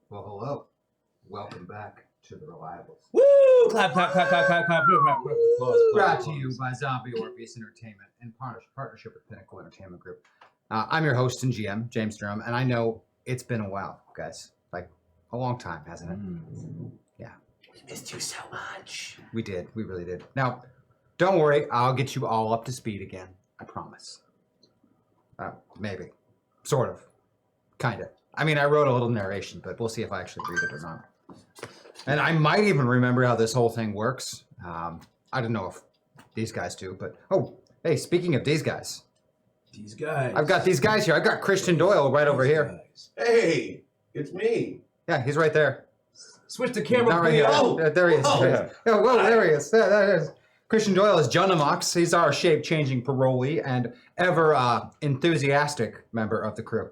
Well, hello. Welcome back to the Reliables. Woo! Clap, clap, clap, clap, clap, clap. Applause, Brought to you by Zombie Orpheus Entertainment in partnership with Pinnacle Entertainment Group. I'm your host and GM, James Durham, and I know it's been a while, guys. Like, a long time, hasn't it? Yeah. We missed you so much. We did. We really did. Now, don't worry. I'll get you all up to speed again. I promise. Maybe. Sort of. Kind of. I mean, I wrote a little narration, but we'll see if I actually read it or not. And I might even remember how this whole thing works. I don't know if these guys do, but... Oh, hey, speaking of these guys. These guys. I've got these guys here. I've got Christian Doyle right over here. Hey, it's me. Yeah, he's right there. Switch the camera. Right here. Oh, there he is. oh. There he is. Oh, whoa, there he is. There he is. Christian Doyle is Jonamox. He's our shape-changing parolee and ever enthusiastic member of the crew.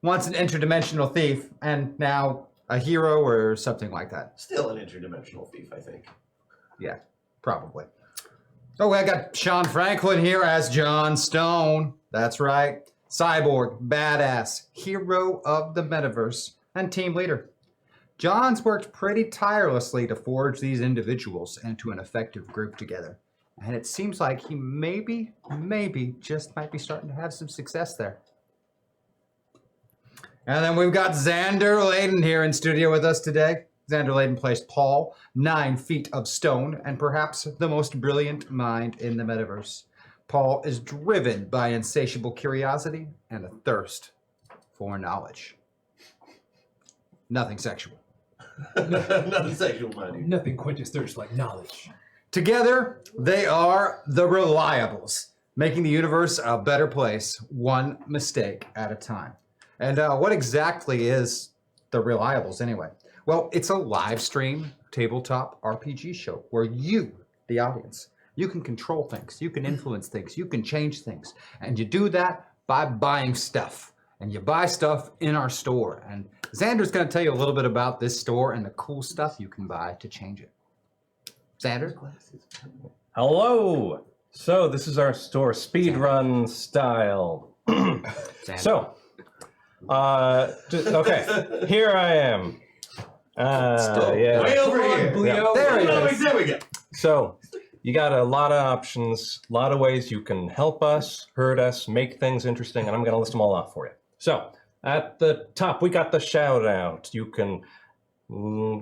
Once an interdimensional thief, and now a hero or something like that. Still an interdimensional thief, I think. Yeah, probably. Oh, I got Sean Franklin here as John Stone. That's right. Cyborg, badass, hero of the metaverse, and team leader. John's worked pretty tirelessly to forge these individuals into an effective group together. And it seems like he maybe just might be starting to have some success there. And then we've got Xander Layden here in studio with us today. Xander Layden plays Paul, 9 feet of stone, and perhaps the most brilliant mind in the metaverse. Paul is driven by insatiable curiosity and a thirst for knowledge. Nothing sexual. Nothing sexual, buddy. Nothing quenches thirst like knowledge. Together, they are the Reliables, making the universe a better place, one mistake at a time. And what exactly is the Reliables anyway? Well, it's a live stream tabletop RPG show where you, the audience, you can control things, you can influence things, you can change things. And you do that by buying stuff. And you buy stuff in our store. And Xander's going to tell you a little bit about this store and the cool stuff you can buy to change it. Xander? Hello. So this is our store, speedrun style. So, okay, here I am. Yeah. Way over here. Bleo. There he is. There we go. So, you got a lot of options, a lot of ways you can help us, hurt us, make things interesting, and I'm going to list them all off for you. So, at the top, we got the shout out. You can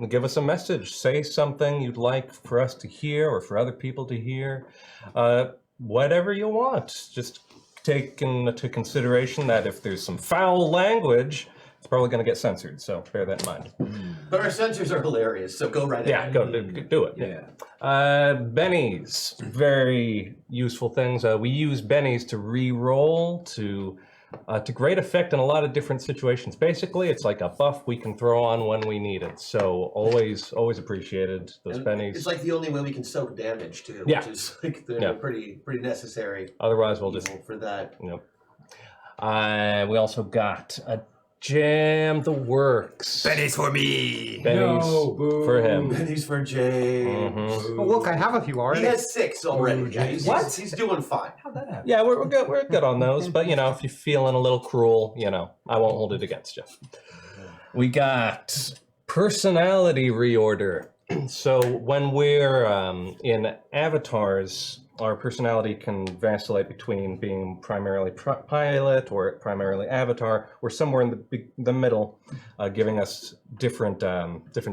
give us a message, say something you'd like for us to hear or for other people to hear. Whatever you want. Just take into consideration that if there's some foul language, it's probably going to get censored, so bear that in mind. But our censors are hilarious, so go right Yeah, ahead. go do it. Yeah. Bennies, very useful things. We use bennies to re-roll to great effect in a lot of different situations. Basically, it's like a buff we can throw on when we need it. So always appreciated those And bennies. It's like the only way we can soak damage too, Yeah. which is like Yeah. pretty necessary Otherwise, we'll just for that. Yep. We also got a Jam the Works. Benny's for me. Bennies No, boo. for him. Benny's for James. Oh, look, I have a few He already. has 6 already. Yeah, he's doing fine. How'd that happen? Yeah, we're good. We're good on those. But if you're feeling a little cruel, I won't hold it against you. We got personality reorder. So when we're in avatars, our personality can vacillate between being primarily pilot or primarily avatar, or somewhere in the middle, giving us different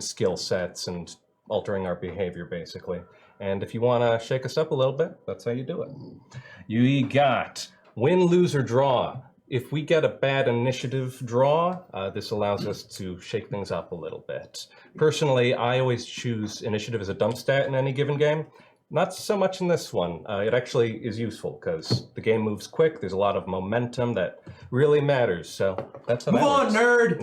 skill sets and altering our behavior, basically. And if you want to shake us up a little bit, that's how you do it. You got win, lose, or draw. If we get a bad initiative draw, this allows us to shake things up a little bit. Personally, I always choose initiative as a dump stat in any given game. Not so much in this one. It actually is useful because the game moves quick. There's a lot of momentum that really matters. So that's how Move that on, works. nerd.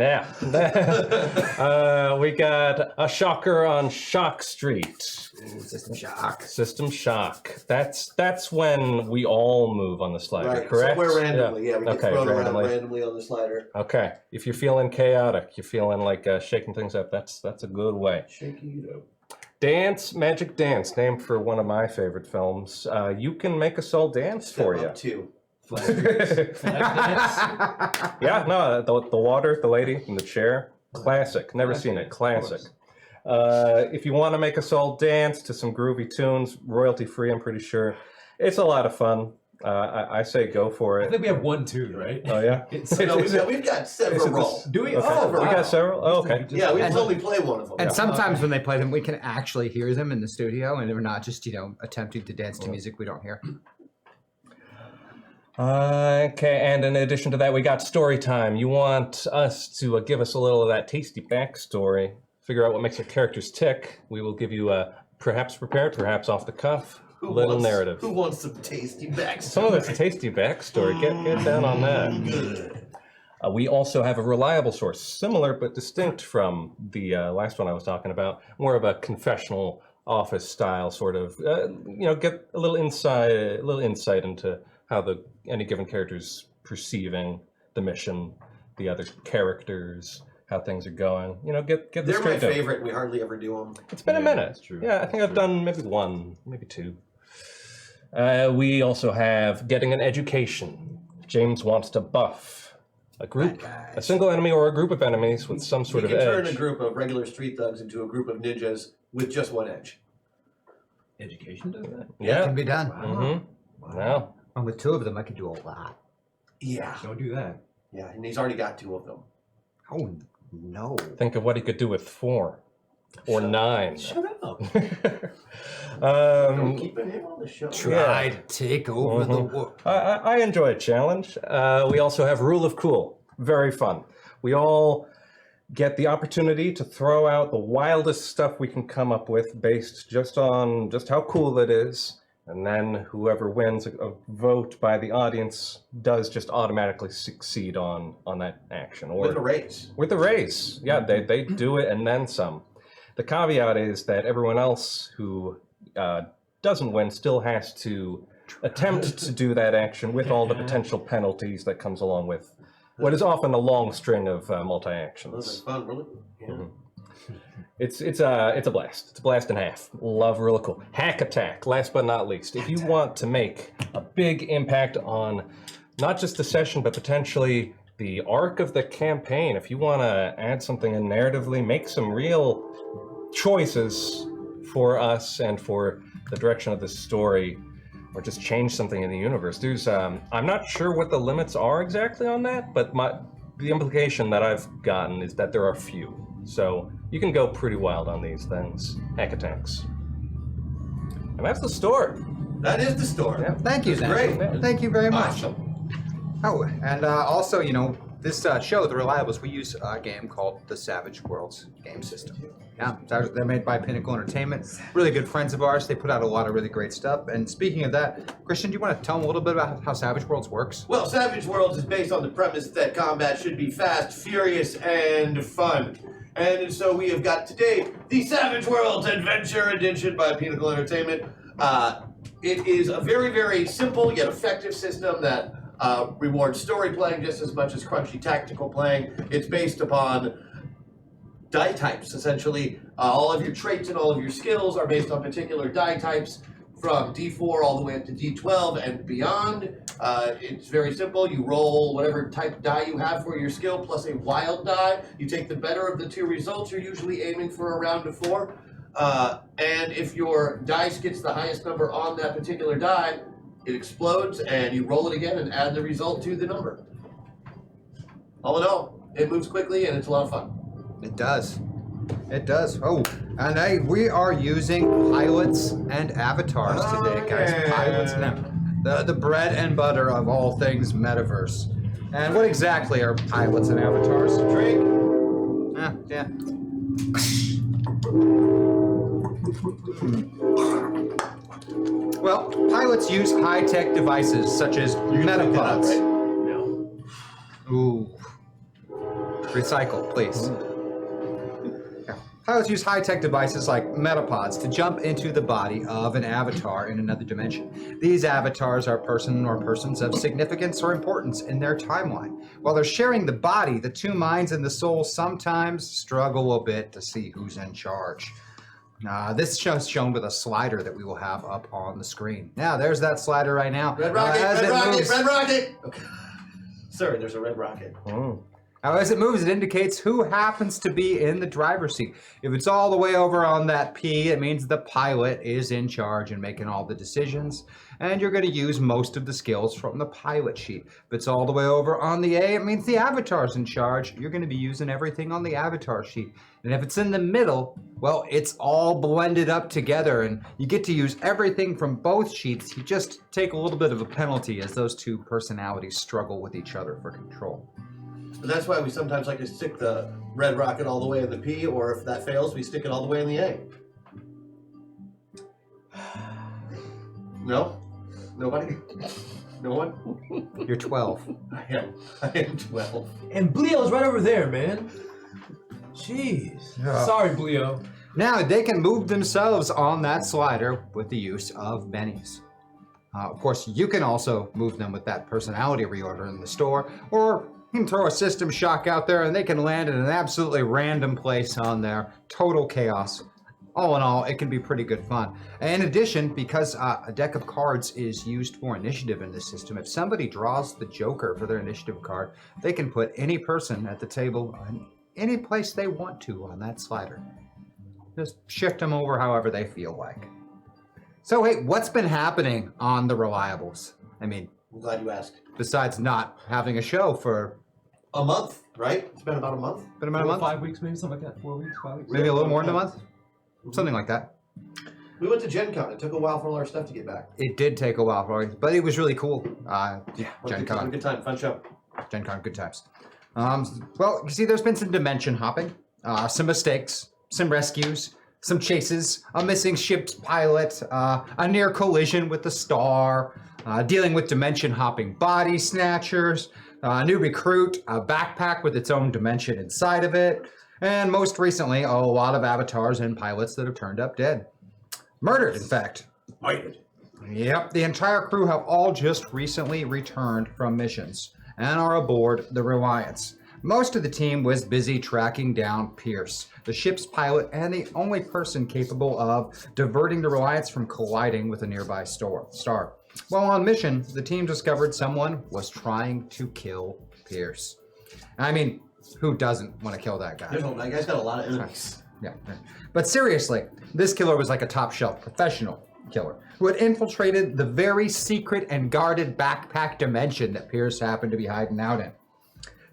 Yeah. We got a shocker on Shock Street. System shock. System shock. That's when we all move on the slider, Right, correct? somewhere randomly. Yeah, we get Okay, thrown around randomly. randomly on the slider. Okay. If you're feeling chaotic, you're feeling like shaking things up, that's a good way. Shaky it up. Dance, Magic Dance, named for one of my favorite films. You can make us all dance for you. Up two. Yeah, no, the water, the lady in the chair, classic. Never seen it, classic. If you want to make us all dance to some groovy tunes, royalty free, I'm pretty sure. It's a lot of fun. I say go for I it. think we have one too, right? Oh yeah. No, we've got several roles. Do we? Okay. Oh, We wow. got several. Oh, okay. Yeah, we can only play one of them. And sometimes when they play them, we can actually hear them in the studio, and we're not just, attempting to dance to music we don't hear. Okay, and in addition to that, we got story time. You want us to give us a little of that tasty backstory, figure out what makes your characters tick. We will give you a perhaps prepared, perhaps off the cuff, little narrative. Who wants some tasty backstory? Some of it's tasty backstory. Get down on that. We also have a reliable source, similar but distinct from the last one I was talking about. More of a confessional office style sort of. Get a little insight into how any given character's perceiving the mission, the other characters, how things are going. Get the They're my straight down. favorite. We hardly ever do them. It's been a minute. That's true. Yeah, I think I've done maybe one, maybe two. We also have getting an education. James wants to buff a group, a single enemy or a group of enemies with some sort We of can turn edge. a group of regular street thugs into a group of ninjas with just one edge. Education does that? It Yeah. can be done. Mm-hmm. Wow. And with two of them, I could do a lot. Yeah. Don't do that. Yeah, and he's already got two of them. Oh, no. Think of what he could do with 4 or 9. Shut up. Keeping him on the show. Try to take over the world. I enjoy a challenge. We also have Rule of Cool. Very fun. We all get the opportunity to throw out the wildest stuff we can come up with based just on just how cool it is. And then whoever wins a vote by the audience does just automatically succeed on that action. Or With a raise. with the race. Yeah, they do it and then some. The caveat is that everyone else who doesn't win still has to attempt to do that action with all the potential penalties that comes along with what is often a long string of Those multi-actions. are fun, really. Yeah. It's a blast. It's a blast and a half. Love, really cool. Hack attack. Last but not least, if you want to make a big impact on not just the session but potentially the arc of the campaign, if you want to add something in narratively, make some real choices for us and for the direction of the story, or just change something in the universe. There's I'm not sure what the limits are exactly on that, but the implication that I've gotten is that there are few. So you can go pretty wild on these things. Hack attacks. And that's the story. That is the story. Yeah. Thank you, That's Zach. great. Thank you very much. Awesome. Oh, and also, this show, The Reliables, we use a game called the Savage Worlds game system. Yeah, they're made by Pinnacle Entertainment. Really good friends of ours. They put out a lot of really great stuff. And speaking of that, Christian, do you want to tell them a little bit about how Savage Worlds works? Well, Savage Worlds is based on the premise that combat should be fast, furious, and fun. And so we have got today the Savage Worlds Adventure Edition by Pinnacle Entertainment. It is a very, very simple yet effective system that rewards story playing just as much as crunchy tactical playing. It's based upon die types, essentially. All of your traits and all of your skills are based on particular die types, from D4 all the way up to D12 and beyond. It's very simple. You roll whatever type die you have for your skill plus a wild die. You take the better of the two results. You're usually aiming for a round of 4. And if your dice gets the highest number on that particular die, it explodes and you roll it again and add the result to the number. All in all, it moves quickly and it's a lot of fun. It does. It does. Oh, and we are using pilots and avatars today, guys. yeah. Pilots and the bread and butter of all things metaverse. And what exactly are pilots and avatars? Drink. Yeah. Well, pilots use high-tech devices such as metapods. Right? No. Ooh. Recycle, please. Yeah. Pilots use high-tech devices like metapods to jump into the body of an avatar in another dimension. These avatars are person or persons of significance or importance in their timeline. While they're sharing the body, the two minds and the soul sometimes struggle a bit to see who's in charge. This is shown with a slider that we will have up on the screen. Now, there's that slider right now. Red rocket, As red it rocket, moves- red rocket! Okay. Sir, there's a red rocket. Now, as it moves, it indicates who happens to be in the driver's seat. If it's all the way over on that P, it means the pilot is in charge and making all the decisions, and you're going to use most of the skills from the pilot sheet. If it's all the way over on the A, it means the avatar's in charge. You're going to be using everything on the avatar sheet. And if it's in the middle, well, it's all blended up together, and you get to use everything from both sheets. You just take a little bit of a penalty as those two personalities struggle with each other for control. And that's why we sometimes like to stick the red rocket all the way in the P, or if that fails, we stick it all the way in the A. No? Nobody? No one? You're 12. I am 12. And Bleo's right over there, man. Jeez. Yeah. Sorry, Bleo. Now, they can move themselves on that slider with the use of bennies. Of course, you can also move them with that personality reorder in the store, or you can throw a system shock out there and they can land in an absolutely random place on there. Total chaos. All in all, it can be pretty good fun. In addition, because a deck of cards is used for initiative in this system, if somebody draws the Joker for their initiative card, they can put any person at the table in any place they want to on that slider. Just shift them over however they feel like. So, hey, what's been happening on the Reliables? I mean, I'm glad you asked. besides not having a show for A month, right? It's been about a month. about a month? 5 weeks, maybe something like that. 4 weeks, 5 weeks. Maybe a little more than a month? Something like that. We went to Gen Con. It took a while for all our stuff to get back. It did take a while for me, but it was really cool. Gen It was a Con. good time, fun show. Gen Con, good times. Well, you see, there's been some dimension hopping, some mistakes, some rescues, some chases, a missing ship's pilot, a near collision with the star, dealing with dimension hopping body snatchers, a new recruit, a backpack with its own dimension inside of it, and most recently, a lot of avatars and pilots that have turned up dead. Murdered, in fact. Murdered. Yep, the entire crew have all just recently returned from missions and are aboard the Reliance. Most of the team was busy tracking down Pierce, the ship's pilot and the only person capable of diverting the Reliance from colliding with a nearby star. While on mission, the team discovered someone was trying to kill Pierce. I mean, who doesn't want to kill that guy? That guy's got a lot of enemies. Yeah. But seriously, this killer was like a top-shelf professional killer who had infiltrated the very secret and guarded backpack dimension that Pierce happened to be hiding out in.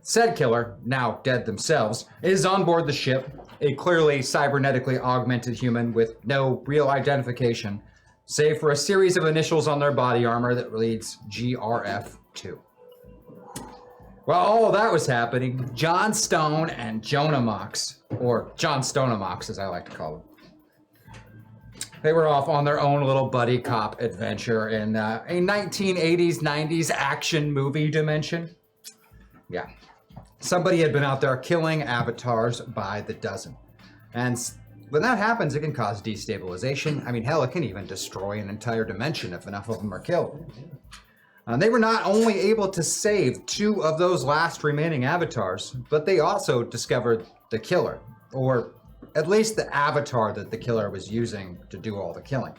Said killer, now dead themselves, is on board the ship, a clearly cybernetically augmented human with no real identification, save for a series of initials on their body armor that reads GRF2. While all that was happening, John Stone and Jonah Mox, or John Stonemox as I like to call them, they were off on their own little buddy cop adventure in a 1980s, 90s action movie dimension. Yeah. Somebody had been out there killing avatars by the dozen. And when that happens, it can cause destabilization. I mean, hell, it can even destroy an entire dimension if enough of them are killed. They were not only able to save 2 of those last remaining avatars, but they also discovered the killer, or at least the avatar that the killer was using to do all the killing.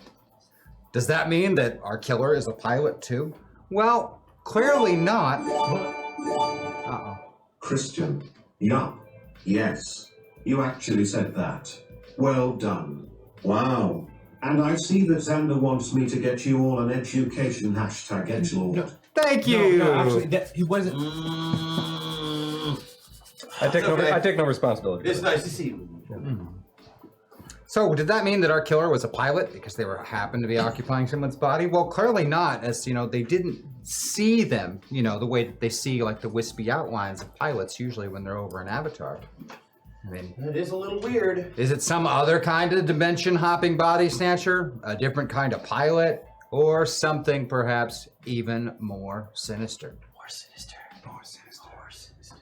Does that mean that our killer is a pilot too? Well, clearly not. Uh-oh. Christian. Yeah. Yes. You actually said that. Well done. Wow. And I see that Xander wants me to get you all an education #edgelord. No. Thank you. No, actually, he wasn't. I take no responsibility. It's nice to see you. So did that mean that our killer was a pilot because they happened to be occupying someone's body? Well, clearly not, as they didn't see them, the way that they see like the wispy outlines of pilots usually when they're over an avatar. I mean, That is a little weird. is it some other kind of dimension hopping body snatcher? A different kind of pilot? Or something perhaps even more sinister? More sinister. More sinister. More sinister.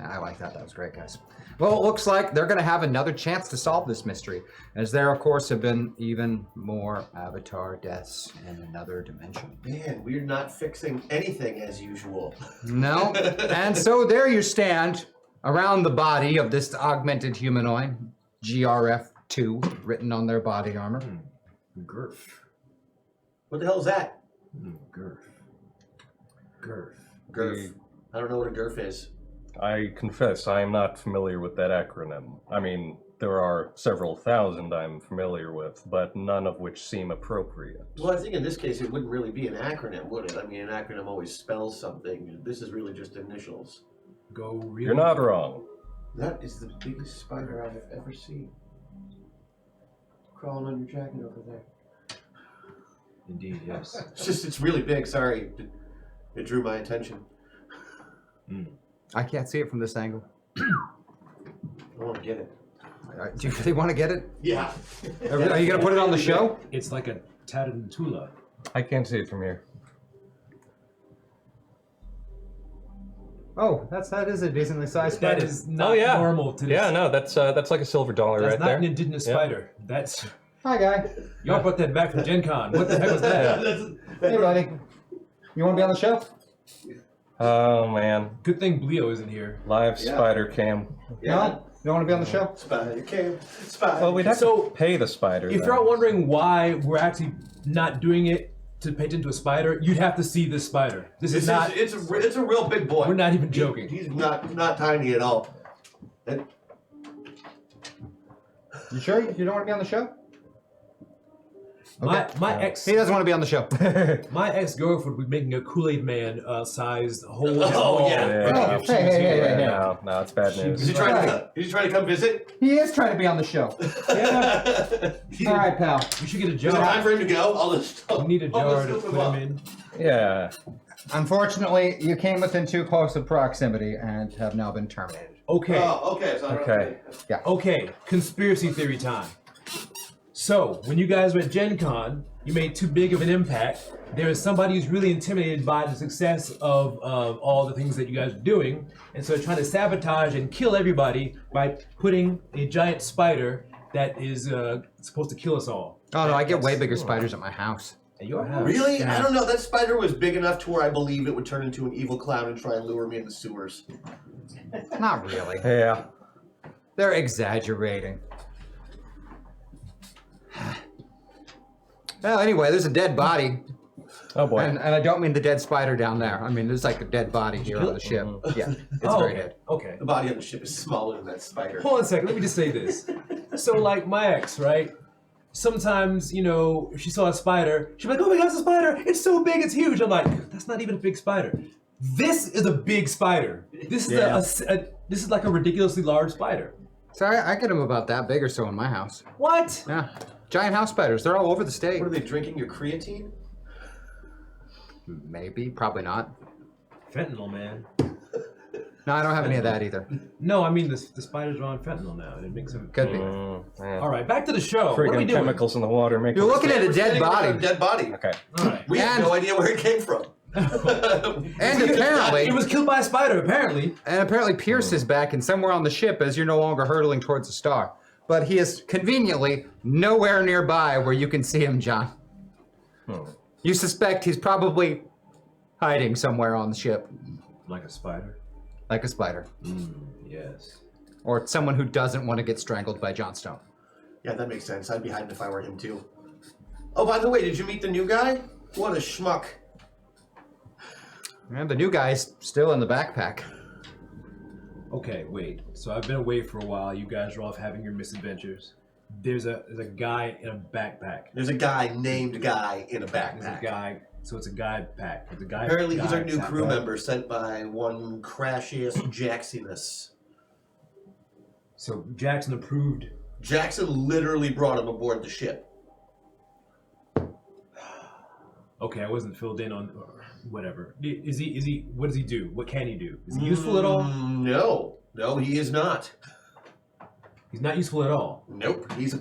I like that. That was great, guys. Well, it looks like they're going to have another chance to solve this mystery, as there, of course, have been even more Avatar deaths in another dimension. Man, we're not fixing anything as usual. No. And so there you stand around the body of this augmented humanoid, GRF2, written on their body armor. Girth. What the hell is that? Girth. Girth. Girth. I don't know what a girth is. I confess I am not familiar with that acronym. I mean, there are several thousand I'm familiar with, but none of which seem appropriate. Well, I think in this case it wouldn't really be an acronym, would it? I mean, an acronym always spells something. This is really just initials. Go real. You're not wrong. That is the biggest spider I've ever seen. Crawling on your jacket over there. Indeed, yes. It's really big. Sorry. It drew my attention. I can't see it from this angle. I want to get it. Do you really want to get it? Yeah. Are you going to put it on the show? It's like a tarantula. I can't see it from here. Oh, that is a decently sized spider. That is not normal to this. Yeah, no, that's like a silver dollar That's right not there. an indigenous spider. That's... Hi, guy. Y'all brought that back from Gen Con. What the heck was that? Hey, buddy. You want to be on the show? Oh man, Good thing Bleo isn't here. live Yeah. spider cam. Yeah. No? You don't want to be on the show? Spider came. Spider. Well, we'd have So, to pay the spider. If then. you're wondering why we're actually not doing it to pay attention to a spider, you'd have to see this spider. This is not... It's a real big boy. We're not even joking. He's not tiny at all. And You sure you don't want to be on the show? My ex... He doesn't want to be on the show. My ex-girlfriend was making a Kool-Aid Man sized hole in the Oh, wall. yeah. Oh, hey. No, it's bad is news. he trying to come visit? He is trying to be on the show. Yeah. All right, pal. We should get a Is it time jar. for him to go? All this stuff. We need a jar to put him in. Yeah. Unfortunately, you came within too close of proximity and have now been terminated. Okay. Oh, okay. So I don't Okay. Okay. Conspiracy theory time. So, when you guys were at Gen Con, you made too big of an impact. There is somebody who's really intimidated by the success of all the things that you guys are doing, and so they're trying to sabotage and kill everybody by putting a giant spider that is supposed to kill us all. Oh, no, I get way bigger spiders at my house. At your house. Really? Yeah. I don't know. That spider was big enough to where I believe it would turn into an evil clown and try and lure me in the sewers. Not really. Yeah. They're exaggerating. Well, anyway, there's a dead body. Oh boy. And I don't mean the dead spider down there. I mean, there's like a dead body here on the ship. Yeah, it's very okay. dead. Okay. The body on the ship is smaller than that spider. Hold on a second. Let me just say this. So, like my ex, right? Sometimes, you know, if she saw a spider, she'd be like, "Oh my God, it's a spider! It's so big, it's huge." I'm like, "That's not even a big spider. This is a big spider. This is this is like a ridiculously large spider." So I get them about that big or so in my house. What? Yeah, giant house spiders. They're all over the state. What are they drinking? Your creatine? Maybe, probably not. Fentanyl, man. No, I don't have any of that either. No, I mean the spiders are on fentanyl now, and it makes them. Could be. Yeah. All right, back to the show. What are we Friggin' doing? chemicals in the water make You're looking at a We're dead standing around body. a dead body. Okay. All right. We have And- no idea where it came from. And apparently, It was killed by a spider, apparently. Pierce is back and somewhere on the ship as you're no longer hurtling towards the star. But he is conveniently nowhere nearby where you can see him, John. You suspect he's probably hiding somewhere on the ship, Like a spider? like a spider. Yes. Or someone who doesn't want to get strangled by Jon Snow. Yeah, that makes sense. I'd be hiding if I were him too. Oh, by the way, did you meet the new guy? What a schmuck. And the new guy's still in the backpack. Okay, wait. So I've been away for a while. You guys are off having your misadventures. There's a guy in a backpack. There's a guy named Guy in a There's a backpack. guy. So it's a guy pack. It's a guy. Apparently, he's our new guy crew pack. member sent by one Crashius Jacksinus. So Jackson approved. Jackson literally brought him aboard the ship. Okay, I wasn't filled in on whatever. Is he? What does he do? What can he do? Is he useful at all? No, he is not. He's not useful at all. Nope. He's a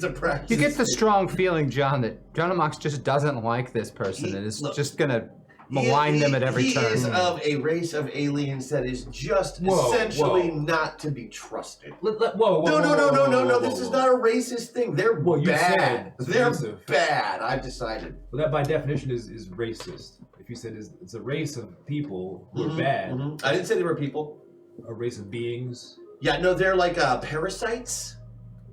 practice. You get the strong feeling, John, that Jonamox just doesn't like this person and is just gonna malign them at every turn. He is of a race of aliens that is just essentially not to be trusted. Whoa. No. This is not a racist thing. They're bad. They're racist. bad. I've decided. Well, that by definition is racist. If you said it's a race of people who are bad, I didn't say they were people. a race of beings. Yeah, no, they're like parasites,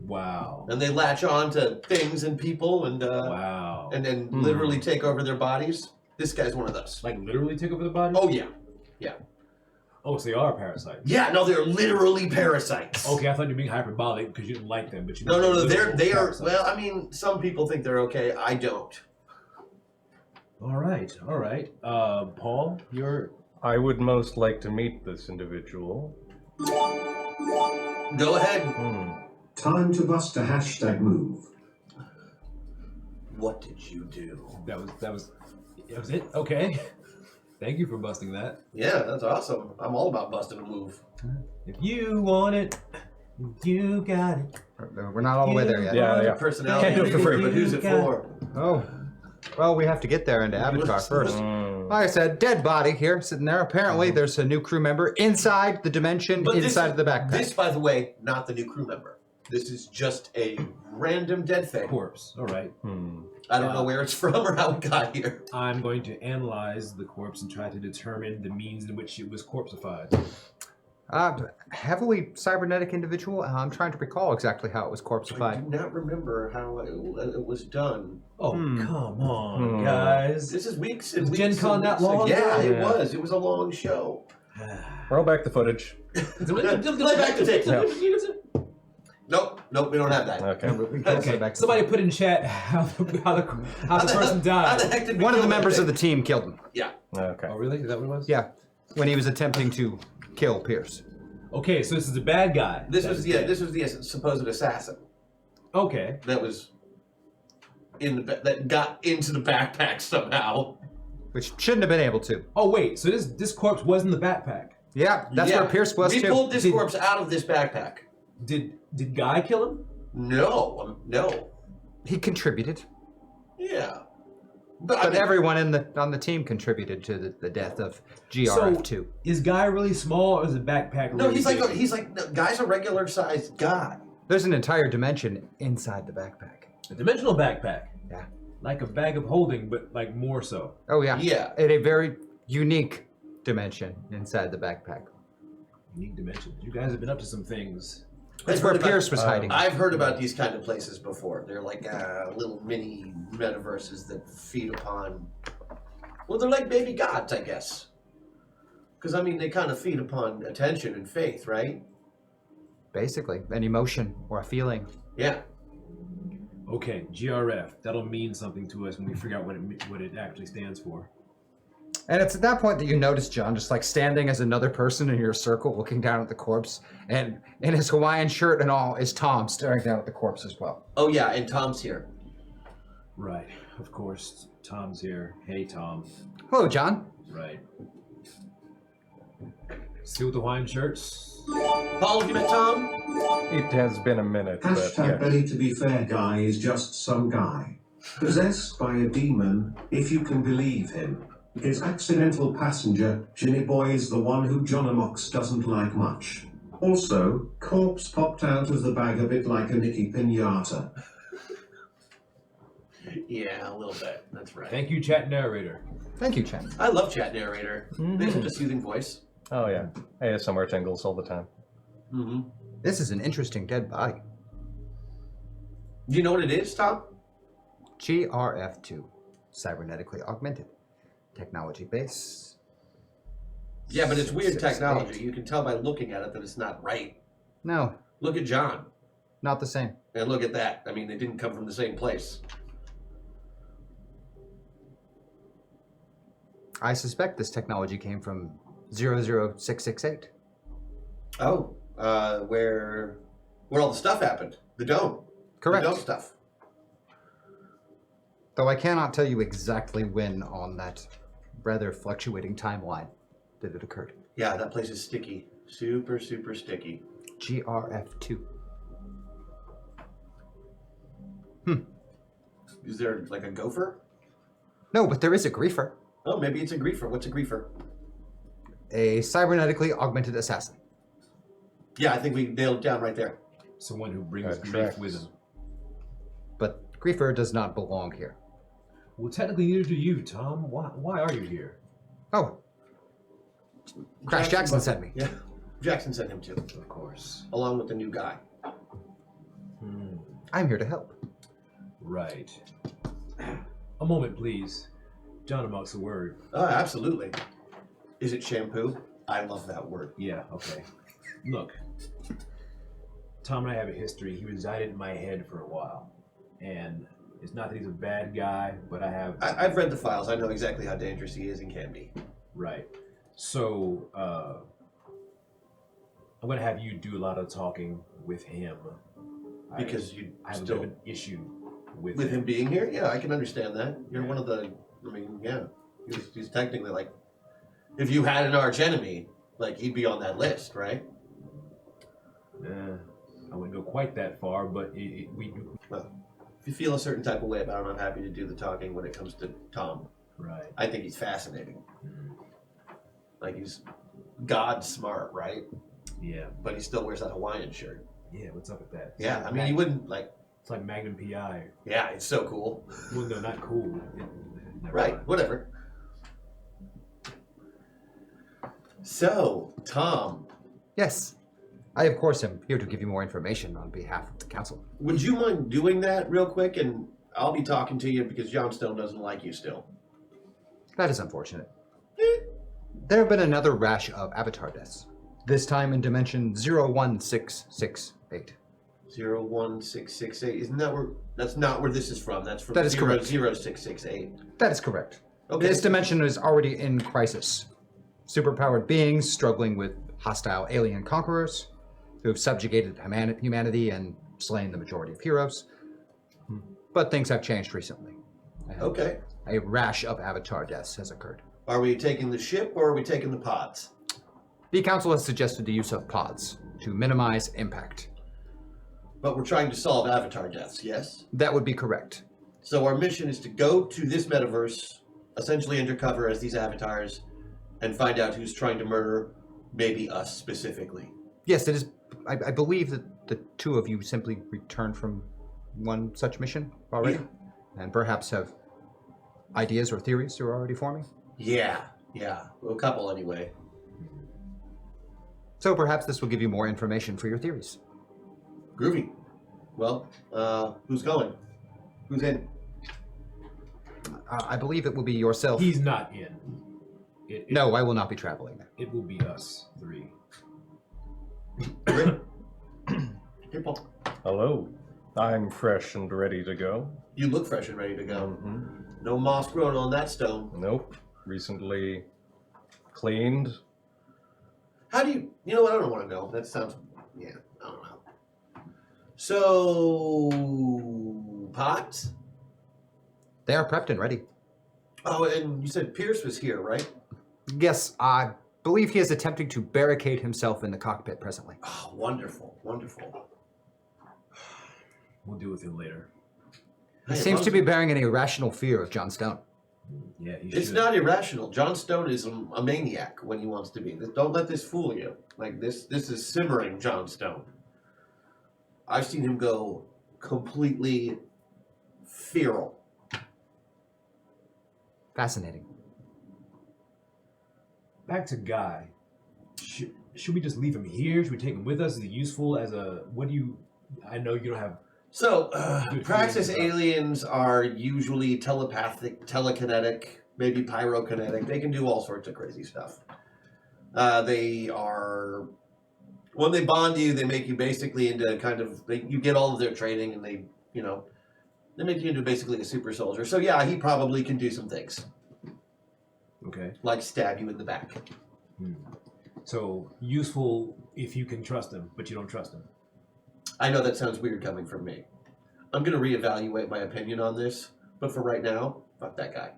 Wow. and they latch on to things and people, and Wow. and then literally take over their bodies. This guy's one of those. Like literally take over the body? Oh yeah. Oh, so they are parasites. Yeah, no, they're literally parasites. Okay, I thought you were being hyperbolic because you didn't like them, but you. No, they are. Parasites. Well, I mean, some people think they're okay. I don't. All right. Paul, you're. I would most like to meet this individual. Go ahead. Time to bust a hashtag move. What did you do? That was it. Okay. Thank you for busting that. Yeah, that's awesome. I'm all about busting a move. If you want it, you got it. We're not all the way there yet. Yeah. Personality, Can't do it for free. but who's it for? Oh. Well, we have to get there into Avatar first. Like I said, dead body here, sitting there. Apparently, there's a new crew member inside the dimension, inside of the backpack. This, by the way, not the new crew member. This is just a random dead thing. Corpse. All right. I don't know where it's from or how it got here. I'm going to analyze the corpse and try to determine the means in which it was corpseified. Heavily cybernetic individual. I'm trying to recall exactly how it was I corpseified. do not remember how it was done. Oh, come on, guys. This is weeks Was and weeks. Gen Con and that weeks long ago. Yeah, ago? it was. It was a long show. Roll back the footage. Play back the tape. Nope, we don't have that. Okay. Okay, somebody put in chat how the person How the died. heck did we One of kill the that members thing? of the team killed him. Yeah. Okay. Oh, really? Is that what it was? Yeah, when he was attempting to kill Pierce. Okay, so this is the bad guy. This was the supposed assassin Okay. that was that got into the backpack somehow. Which shouldn't have been able to. Oh wait, so this corpse was in the backpack. Yeah, that's Yeah. where Pierce was We too. pulled this corpse out of this backpack. Did Guy kill him? No. He contributed. Yeah. But I But mean, everyone on the team contributed to the death of GRF2. Is Guy really small or is the backpack? no, really he's big? like no, guy's a regular sized guy. There's an entire dimension inside the backpack. A dimensional backpack. Yeah. Like a bag of holding, but like more so. Oh yeah. Yeah. In a very unique dimension inside the backpack. Unique dimensions. You guys have been up to some things. That's I've where heard about- Pierce was hiding. I've heard about these kind of places before. They're like little mini metaverses that feed upon. Well, they're like baby gods, I guess. Because I mean, they kind of feed upon attention and faith, right? Basically, an emotion or a feeling. Yeah. Okay, GRF. That'll mean something to us when we figure out what it actually stands for. And it's at that point that you notice John just like standing as another person in your circle looking down at the corpse. And in his Hawaiian shirt and all is Tom staring down at the corpse as well. Oh yeah, and Tom's here. Right. Of course. Tom's here. Hey, Tom. Hello, John. Right. See with the Hawaiian shirts? Paul, have you met Tom? It has been a minute, but Hashtag yes. Belly to be fair guy is just some guy. Possessed by a demon, if you can believe him. His accidental passenger, Ginny Boy, is the one who Jonamox doesn't like much. Also, corpse popped out of the bag a bit like a Nicky Pinata. Yeah, a little bit. That's right. Thank you, chat narrator. Thank you, Chen. I love chat narrator. They have such a soothing voice. Oh yeah. ASMR tingles all the time. Mm-hmm. This is an interesting dead body. Do you know what it is, Tom? GRF2. Cybernetically augmented. Technology base. Yeah, but it's weird 6, technology. 8. You can tell by looking at it that it's not right. No, Look at John. not the same. And look at that. I mean, they didn't come from the same place. I suspect this technology came from 00668. Oh, where all the stuff happened. The dome. Correct. The dome stuff. Though I cannot tell you exactly when on that rather fluctuating timeline that it occurred. Yeah, that place is sticky. Super, super sticky. GRF2. Is there like a gopher? No, but there is a griefer. Oh, maybe it's a griefer. What's a griefer? A cybernetically augmented assassin. Yeah, I think we nailed it down right there. Someone who brings That grief tracks. with him. But griefer does not belong here. Well, technically, neither do you, Tom. Why are you here? Oh. Crash Jackson sent me. Yeah, Jackson sent him too, Of course. along with the new guy. I'm here to help. Right. A moment, please. John amongst the word. Oh, absolutely. Is it shampoo? I love that word. Yeah, okay. Look, Tom and I have a history. He resided in my head for a while. And it's not that he's a bad guy, but I've read the files. I know exactly how dangerous he is and can be. Right. So, I'm going to have you do a lot of talking with him. Because you I have a bit still... of an issue with With him being here? Yeah, I can understand that. You're one of the... I mean, yeah. He's technically like... If you had an arch enemy, like, he'd be on that list, right? I wouldn't go quite that far, but we... Well, if you feel a certain type of way about him, I'm happy to do the talking when it comes to Tom. Right. I think he's fascinating. Like, he's God smart, right? Yeah. But he still wears that Hawaiian shirt. Yeah, what's up with that? Yeah, I mean, he wouldn't, like... It's like Magnum PI. Yeah, it's so cool. Well, no, not cool. Never Right, mind. whatever. So, Tom, Yes. I, of course, am here to give you more information on behalf of the council. would you mind doing that real quick? And I'll be talking to you because Johnstone doesn't like you still. That is unfortunate. There have been another rash of avatar deaths. This time in dimension 01668. 01668. Isn't that where... That's not where this is from. That's from That is correct. 0668. That is correct. Okay. This dimension is already in crisis. Superpowered beings struggling with hostile alien conquerors who have subjugated humanity and slain the majority of heroes. But things have changed recently. And Okay. a rash of avatar deaths has occurred. Are we taking the ship or are we taking the pods? The council has suggested the use of pods to minimize impact. But we're trying to solve avatar deaths, yes? That would be correct. So our mission is to go to this metaverse, essentially undercover as these avatars, and find out who's trying to murder maybe us specifically. Yes, it is. I believe that the two of you simply returned from one such mission already, and perhaps have ideas or theories you're already forming. Yeah. Well, a couple anyway. So perhaps this will give you more information for your theories. Groovy. Well, who's going? Who's in? I believe it will be yourself. He's not in. No, I will not be traveling there. It will be us three. Hey, Paul. Hello. I'm fresh and ready to go. You look fresh and ready to go. Mm-hmm. No moss growing on that stone. Nope. Recently cleaned. How do you... You know what? I don't want to know. That sounds... Yeah, I don't know. So... Pots? They are prepped and ready. Oh, and you said Pierce was here, right? Yes, I believe he is attempting to barricade himself in the cockpit presently. Oh, wonderful, wonderful. We'll deal with him later. He Hey, seems as to long be bearing an irrational fear of John Stone. Yeah, he It's should. not irrational. John Stone is a maniac when he wants to be. Don't let this fool you. Like, this is simmering John Stone. I've seen him go completely feral. Fascinating. Back to Guy. Should we just leave him here? Should we take him with us? Is he useful as a... What do you... I know you don't have... So, Good Praxis feeling about- aliens are usually telepathic, telekinetic, maybe pyrokinetic. They can do all sorts of crazy stuff. They are... When they bond you, they make you basically into kind of... You get all of their training and they, they make you into basically a super soldier. So yeah, he probably can do some things. Okay. Like stab you in the back. So, useful if you can trust him, but you don't trust him. I know that sounds weird coming from me. I'm going to reevaluate my opinion on this, but for right now, fuck that guy.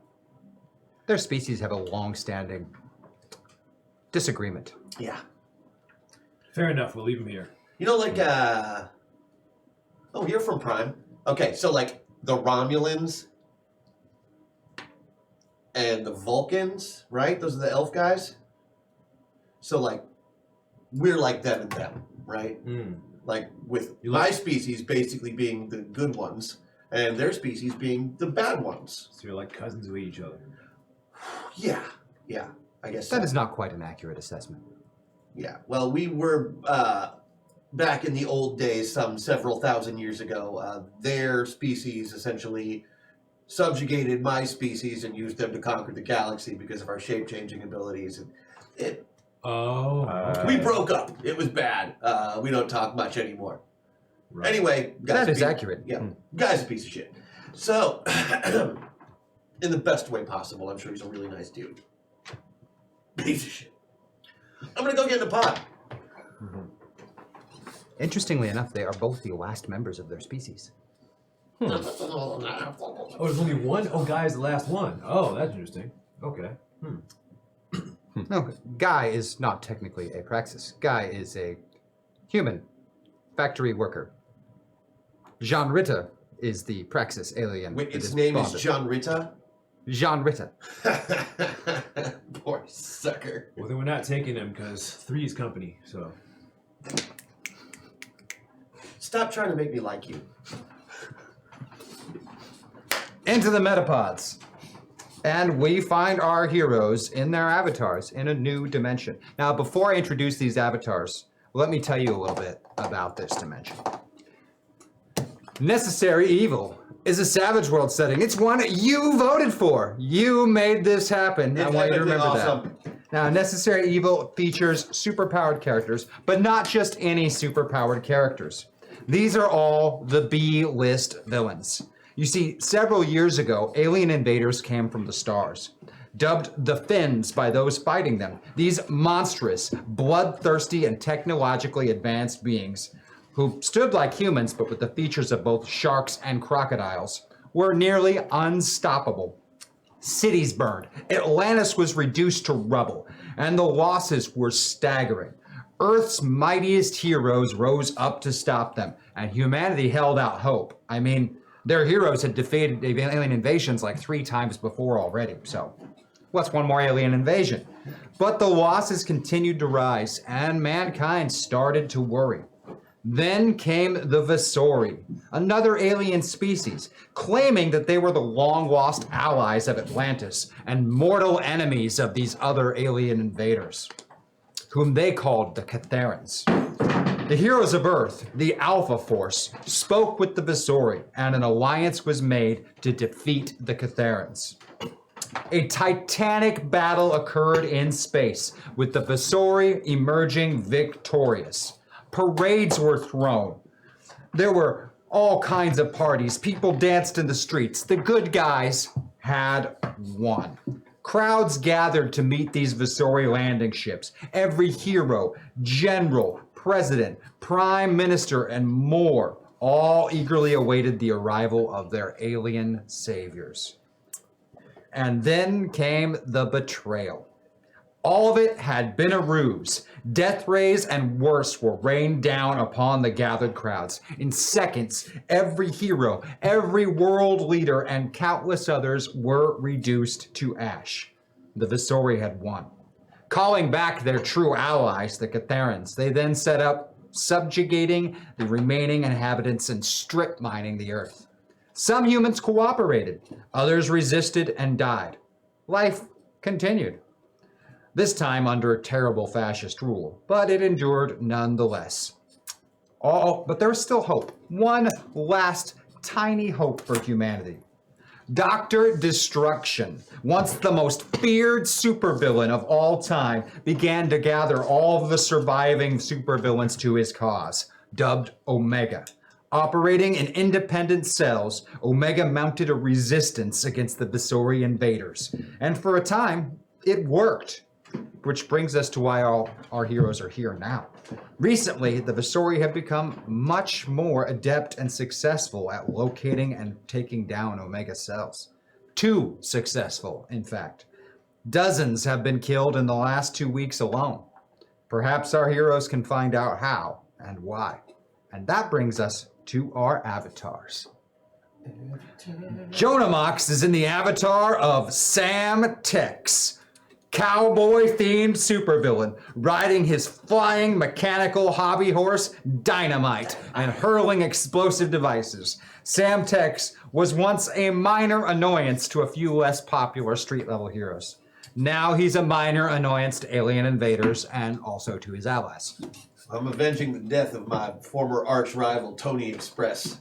Their species have a long-standing disagreement. Yeah. Fair enough, we'll leave him here. You know, like, oh, you're from Prime. Okay, so like the Romulans and the Vulcans, right? Those are the elf guys. So like we're like them and them, right? Like with my species basically being the good ones and their species being the bad ones. So you're like cousins with each other. Yeah, I guess That so. is not quite an accurate assessment. Yeah, well, we were back in the old days, some several thousand years ago. Their species essentially subjugated my species and used them to conquer the galaxy because of our shape-changing abilities. And we broke up. It was bad. We don't talk much anymore. Right. Anyway, guy's That is accurate. Yeah, guy's a piece of shit. So, in the best way possible, I'm sure he's a really nice dude. Piece of shit. I'm gonna go get in the pot. Interestingly enough, they are both the last members of their species. Oh, there's only one? Oh, Guy's the last one. Oh, that's interesting. Okay. No, Guy is not technically a praxis. Guy is a human factory worker. Jean Rita is the praxis alien. Wait, that its name is bonded. John Rita? Jean Rita. Poor sucker. Well, then we're not taking him because 3 is company, so. Stop trying to make me like you. Into the metapods. And we find our heroes in their avatars in a new dimension. Now, before I introduce these avatars, let me tell you a little bit about this dimension. Necessary Evil is a Savage World setting. It's one you voted for. You made this happen. I want you to remember awesome. that. Now, Necessary Evil features superpowered characters, but not just any superpowered characters. These are all the B-list villains. You see, several years ago, alien invaders came from the stars. Dubbed the Finns by those fighting them, these monstrous, bloodthirsty, and technologically advanced beings, who stood like humans but with the features of both sharks and crocodiles, were nearly unstoppable. Cities burned, Atlantis was reduced to rubble, and the losses were staggering. Earth's mightiest heroes rose up to stop them, and humanity held out hope. I mean, their heroes had defeated alien invasions like 3 times before already, so what's one more alien invasion? But the losses continued to rise, and mankind started to worry. Then came the Visori, another alien species, claiming that they were the long-lost allies of Atlantis and mortal enemies of these other alien invaders, whom they called the Catharans. The heroes of Earth, the Alpha Force, spoke with the Visori, and an alliance was made to defeat the Catharans. A titanic battle occurred in space, with the Visori emerging victorious. Parades were thrown. There were all kinds of parties. People danced in the streets. The good guys had won. Crowds gathered to meet these Visori landing ships. Every hero, general, president, prime minister, and more all eagerly awaited the arrival of their alien saviors. And then came the betrayal. All of it had been a ruse. Death rays and worse were rained down upon the gathered crowds. In seconds, every hero, every world leader, and countless others were reduced to ash. The Visori had won. Calling back their true allies, the Catharans, they then set up subjugating the remaining inhabitants and strip mining the earth. Some humans cooperated, others resisted and died. Life continued. This time under terrible fascist rule, but it endured nonetheless. But there was still hope. One last tiny hope for humanity. Dr. Destruction, once the most feared supervillain of all time, began to gather all of the surviving supervillains to his cause, dubbed Omega. Operating in independent cells, Omega mounted a resistance against the Visori invaders. And for a time, it worked. Which brings us to why all our heroes are here now. Recently, the Visori have become much more adept and successful at locating and taking down Omega cells. Too successful, in fact. Dozens have been killed in the last 2 weeks alone. Perhaps our heroes can find out how and why. And that brings us to our avatars. Jonamox is in the avatar of Sam Tex, cowboy-themed supervillain, riding his flying mechanical hobby horse, Dynamite, and hurling explosive devices. Sam Tex was once a minor annoyance to a few less popular street-level heroes. Now he's a minor annoyance to alien invaders and also to his allies. I'm avenging the death of my former arch-rival, Tony Express.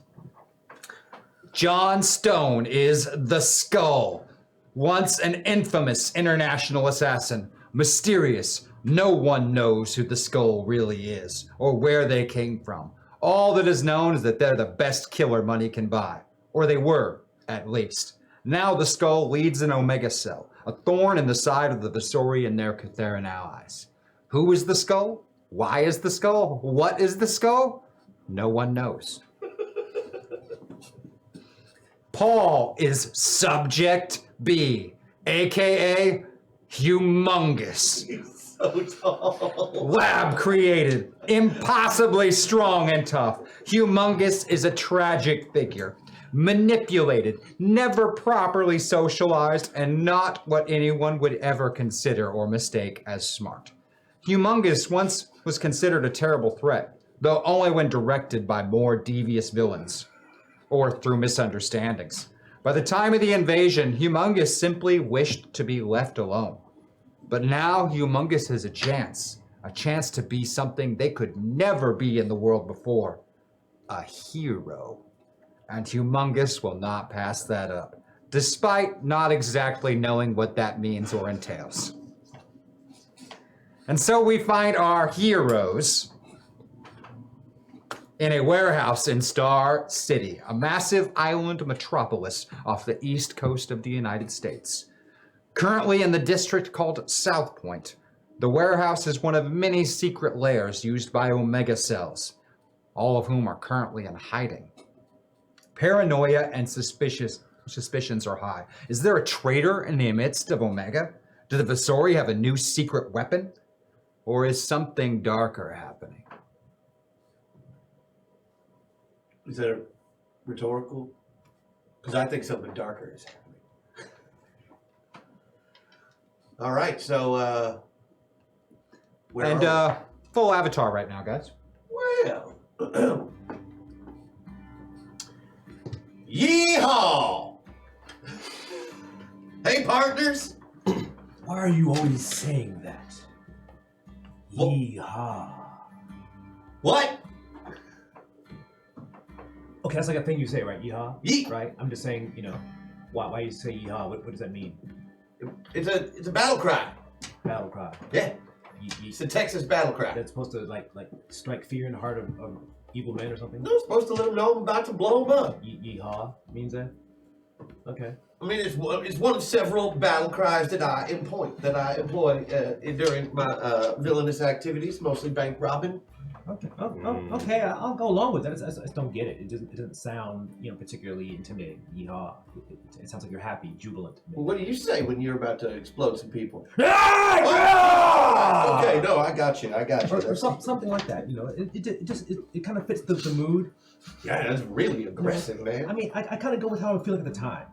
John Stone is the Skull, once an infamous international assassin, mysterious. No one knows who the Skull really is or where they came from. All that is known is that they're the best killer money can buy, or they were, at least. Now the Skull leads an Omega Cell, a thorn in the side of the Visori and their Catheran allies. Who is the Skull? Why is the Skull? What is the Skull? No one knows. Paul is Subject B, aka Humongous. He's so tall. Lab created, impossibly strong and tough. Humongous is a tragic figure. Manipulated, never properly socialized, and not what anyone would ever consider or mistake as smart. Humongous once was considered a terrible threat, though only when directed by more devious villains, or through misunderstandings. By the time of the invasion, Humongous simply wished to be left alone. But now Humongous has a chance to be something they could never be in the world before, a hero. And Humongous will not pass that up, despite not exactly knowing what that means or entails. And so we find our heroes in a warehouse in Star City, a massive island metropolis off the east coast of the United States. Currently in the district called South Point, the warehouse is one of many secret lairs used by Omega cells, all of whom are currently in hiding. Paranoia and suspicions are high. Is there a traitor in the midst of Omega? Do the Visori have a new secret weapon? Or is something darker happening? Is that a rhetorical? Because I think something darker is happening. All right, so where are full avatar right now, guys. we? Well, yeehaw! Hey, partners. Why are you always saying that? Well- Yeehaw. What? Okay, that's like a thing you say, right? Yeehaw? Yee. Right? I'm just saying, why you say yeehaw? What does that mean? It's a battle cry. Battle cry. Yeah, Ye- it's a Texas battle cry. That's supposed to like strike fear in the heart of evil men or something? No, it's supposed to let them know I'm about to blow them up. Yeehaw means that? Okay. I mean, it's one of several battle cries that I employ during my villainous activities, mostly bank robbing. Okay. Okay. I'll go along with that. I just don't get it. It doesn't sound, particularly intimidating. Yeehaw. It sounds like you're happy, jubilant. Well, what do you say when you're about to explode some people? Ah! Okay, no, I got you. Or something like that. It kind of fits the mood. Yeah, that's really aggressive, man. I mean, I kind of go with how I'm feeling at the time,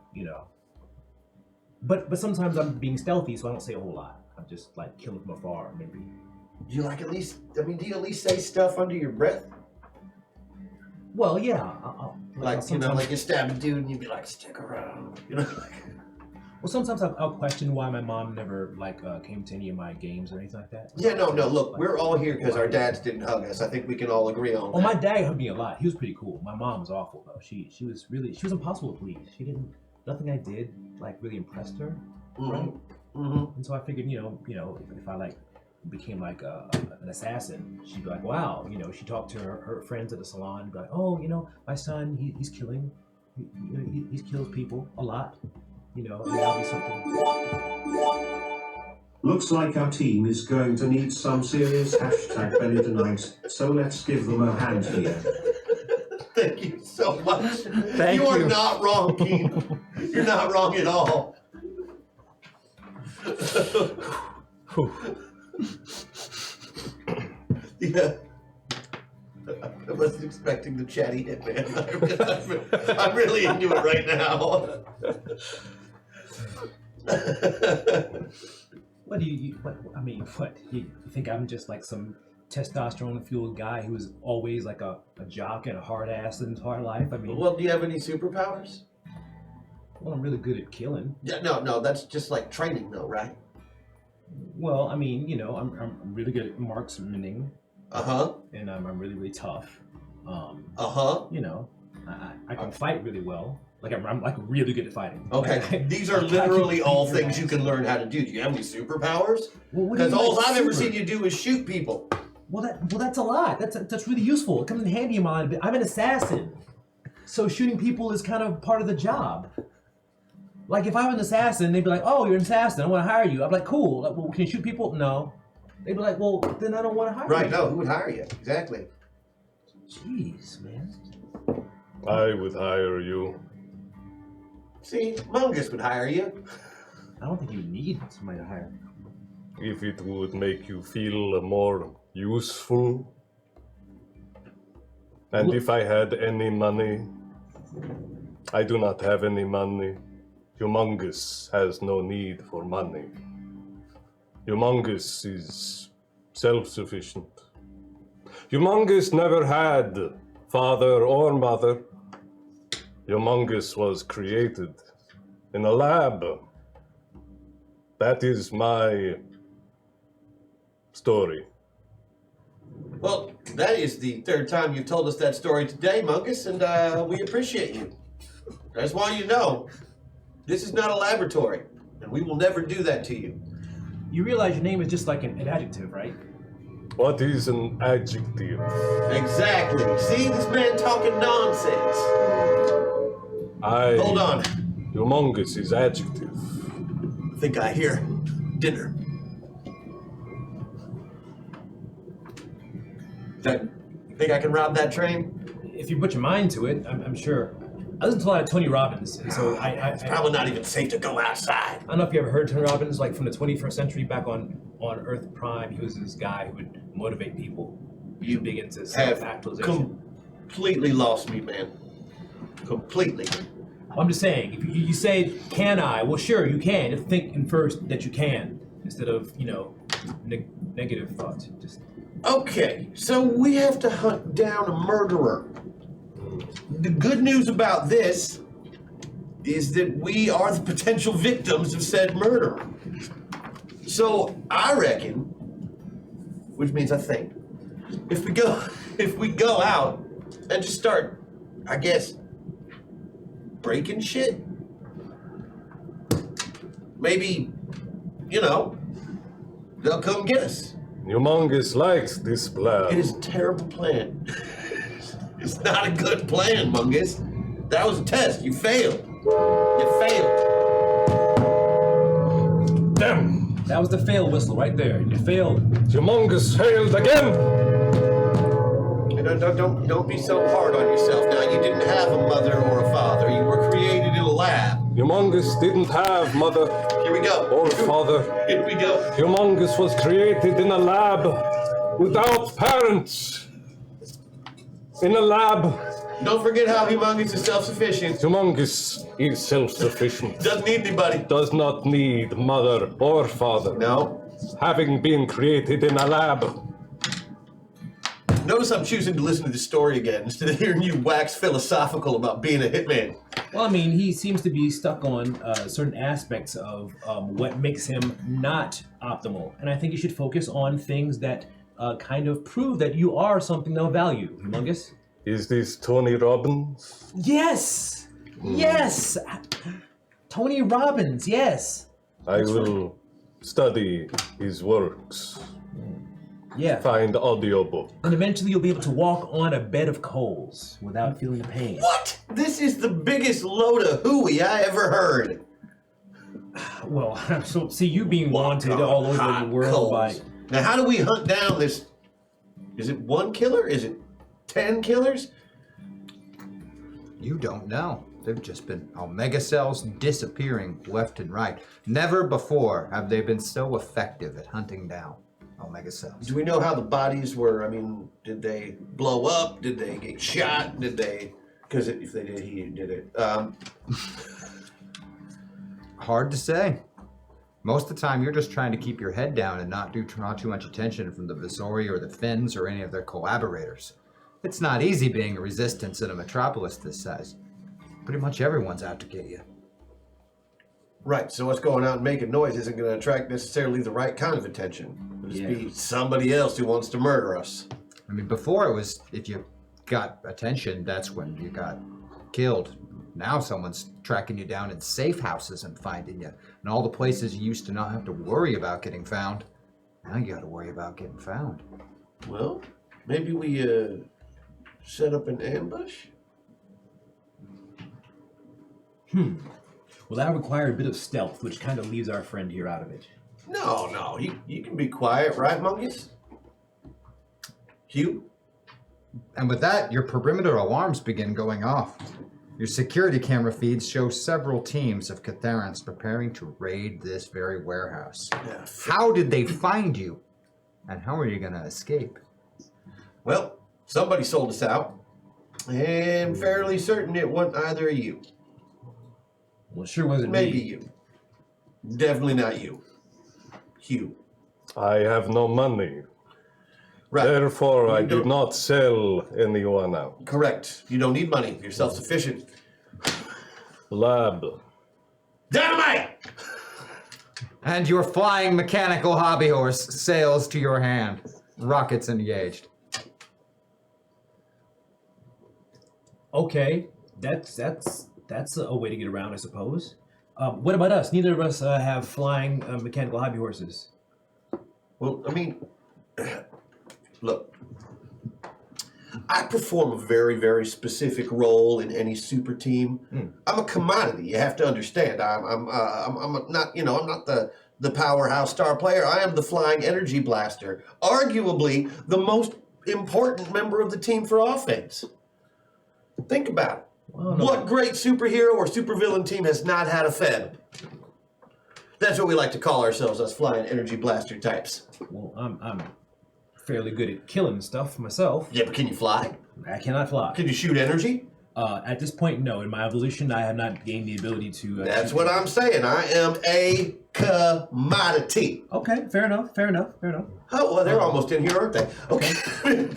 But sometimes I'm being stealthy, so I don't say a whole lot. I'm just like killing from afar, maybe. Do you do you at least say stuff under your breath? Well, yeah. I'll Like you stab a dude and you'd be like, stick around, Well, sometimes I'll question why my mom never came to any of my games or anything like that. Yeah, no, look, we're all here because our dads didn't hug us. I think we can all agree on that. Oh, my dad hugged me a lot. He was pretty cool. My mom was awful though. She was impossible to please. Nothing I did really impressed her, right? Mm-hmm. And so I figured, if I became an assassin, she'd be like, wow, she talked to her friends at the salon, and be like, oh, my son, he's killing, he kills people a lot, and that'll be something. Looks like our team is going to need some serious hashtag belly tonight, so let's give them a hand here. Thank you so much. Thank you are you. not wrong, Keen. You're not wrong at all. Whew. Yeah. I wasn't expecting the chatty hitman. I'm really into it right now. What do you think I'm just like some testosterone-fueled guy who's always like a jock and a hard ass his entire life? I mean, Well, do you have any superpowers? well, I'm really good at killing. Yeah, no, that's just like training, though, right? Well, I mean, you know, I'm really good at marksmaning, and I'm really, really tough. You know, I can fight really well. Like I'm like really good at fighting. Okay, these are literally all things you can learn how to do. Do you have any superpowers? Because all I've ever seen you do is shoot people. Well, that's a lot. That's really useful. It comes in handy in mine. I'm an assassin, so shooting people is kind of part of the job. Like if I'm an assassin, they'd be like, "Oh, you're an assassin. I want to hire you." I'm like, "Cool. Like, well, can you shoot people?" No. They'd be like, "Well, then I don't want to hire you." Right? No, who would hire you? Exactly. Jeez, man. I would hire you. See, Mungus would hire you. I don't think you need somebody to hire. If it would make you feel more useful. And if I had any money, I do not have any money. Humongous has no need for money. Humongous is self-sufficient. Humongous never had father or mother. Humongous was created in a lab. That is my story. Well, that is the third time you've told us that story today, Mungus, and we appreciate you. I just want you to know, this is not a laboratory, and we will never do that to you. You realize your name is just like an adjective, right? What is an adjective? Exactly. See, this man talking nonsense. Hold on. Humongous is adjective. I think I hear dinner. Think I can rob that train? If you put your mind to it, I'm sure. I listen to a lot of Tony Robbins, and so It's probably not even safe to go outside. I don't know if you ever heard Tony Robbins, like from the 21st century, back on Earth Prime. He was this guy who would motivate people. You big into self-actualization. Completely lost me, man. Completely. I'm just saying, if you say, "Can I?" Well, sure, you can. Just think first that you can, instead of negative thoughts. Just Okay, so we have to hunt down a murderer. The good news about this is that we are the potential victims of said murder. So I reckon, which means I think, if we go out and just start, I guess, breaking shit, maybe, they'll come get us. Humongous likes this plan. It is a terrible plan. It's not a good plan, Mungus. That was a test. You failed. You failed. Damn! that was the fail whistle right there. You failed. Humongous failed again! Don't be so hard on yourself. Now, you didn't have a mother or a father. You were created in a lab. Humongous didn't have mother Here we go. or father. Here we go. Humongous was created in a lab without parents. In a lab. Don't forget how Humongous is self-sufficient. Humongous is self-sufficient. Doesn't need anybody. Does not need mother or father. No. Having been created in a lab. Notice I'm choosing to listen to the story again instead of hearing you wax philosophical about being a hitman. Well, I mean, he seems to be stuck on certain aspects of what makes him not optimal. And I think you should focus on things that kind of prove that you are something of value. Humongous? Is this Tony Robbins? Yes! Yes! Tony Robbins, yes! I will study his works. Yeah. Find audiobook. And eventually you'll be able to walk on a bed of coals without feeling the pain. What? This is the biggest load of hooey I ever heard. Well, so see you being wanted all over the world by... Now, how do we hunt down this? Is it one killer? Is it 10 killers? You don't know. They've just been omega cells disappearing left and right. Never before have they been so effective at hunting down Omega cells. Do we know how the bodies were? I mean, did they blow up? Did they get shot? Did they? Because if they did, he did it. Hard to say. Most of the time, you're just trying to keep your head down and not draw too much attention from the Visori or the Finns or any of their collaborators. It's not easy being a resistance in a metropolis this size. Pretty much everyone's out to get you. Right. So what's going out and making noise isn't going to attract necessarily the right kind of attention. It'll just be somebody else who wants to murder us. I mean, before it was, if you got attention, that's when you got killed. Now someone's tracking you down in safe houses and finding you. And all the places you used to not have to worry about getting found, now you got to worry about getting found. Well, maybe we set up an ambush? Well, that required a bit of stealth, which kind of leaves our friend here out of it. No, you can be quiet, right, Mungus? Hugh? And with that, your perimeter alarms begin going off. Your security camera feeds show several teams of Catharans preparing to raid this very warehouse. Yeah. How did they find you? And how are you going to escape? Well, somebody sold us out. And fairly certain it wasn't either of you. Well, it sure wasn't Maybe me. you. Definitely not you. Hugh. I have no money. Right. Therefore, I You did don't- not sell anyone out. Correct. You don't need money. You're self-sufficient. Lab. Dynamite! And your flying mechanical hobby horse sails to your hand. Rockets engaged. Okay, that's a way to get around, I suppose. What about us? Neither of us have flying mechanical hobby horses. Well, I mean, look, I perform a very, very specific role in any super team. I'm a commodity. You have to understand. I'm not, I'm not the powerhouse star player. I am the flying energy blaster, arguably the most important member of the team for offense. Think about it. Well, no. What great superhero or supervillain team has not had a Fed? That's what we like to call ourselves, us flying energy blaster types. Well, I'm fairly good at killing stuff myself. Yeah, but can you fly? I cannot fly. Can you shoot energy? At this point, no. In my evolution, I have not gained the ability to. That's shoot what things. I'm saying. I am a commodity. Okay, fair enough. Oh, well, they're almost in here, aren't they? Okay.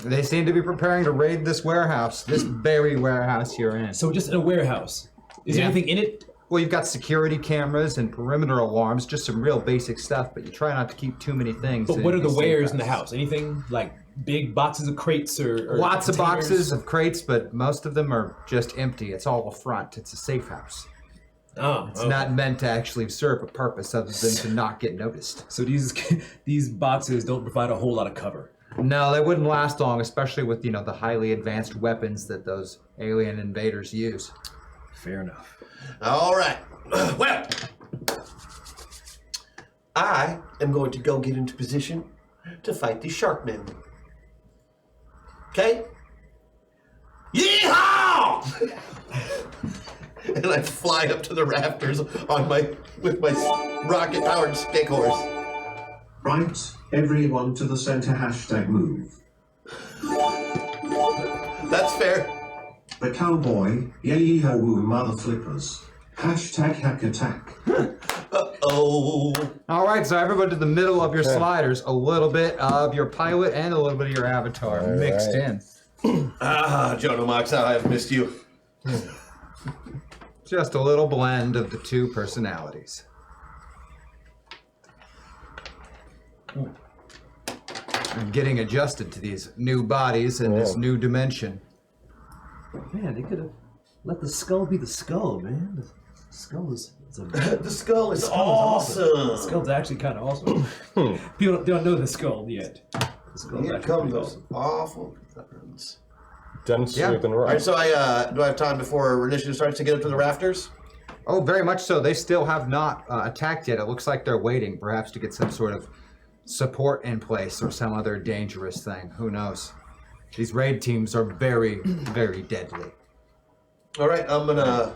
They seem to be preparing to raid this warehouse, this very warehouse you're in. So just in a warehouse. Is there Yeah. anything in it? Well, you've got security cameras and perimeter alarms, just some real basic stuff, but you try not to keep too many things. But in what are the these wares safe in the house? Anything like big boxes of crates or Lots of containers? boxes of crates, but most of them are just empty. It's all a front. It's a safe house. Oh, It's not meant to actually serve a purpose other than to not get noticed. So these boxes don't provide a whole lot of cover. No, they wouldn't last long, especially with, the highly advanced weapons that those alien invaders use. Fair enough. All right. Well, I am going to go get into position to fight these shark men. Okay? Yeehaw! And I fly up to the rafters with my rocket-powered stick horse. Right, everyone to the center, #move. That's fair. The cowboy, yay-hoo mother flippers. #hack attack. Oh. All right, so everybody to the middle of your sliders, a little bit of your pilot and a little bit of your avatar mixed in. Jonah Mox, how I have missed you. Just a little blend of the two personalities. And getting adjusted to these new bodies in this new dimension. Man, they could have let the skull be the skull, man. The skull is a The skull is The awesome. skull's actually kind of awesome. People don't know the skull yet. The skull's Here actually come pretty those awesome. awful things. Denser Yeah. than All right, rock. so do I have time before our initiative starts to get up to the rafters? Oh, very much so. They still have not attacked yet. It looks like they're waiting, perhaps to get some sort of support in place or some other dangerous thing. Who knows? These raid teams are very, very deadly. All right, I'm gonna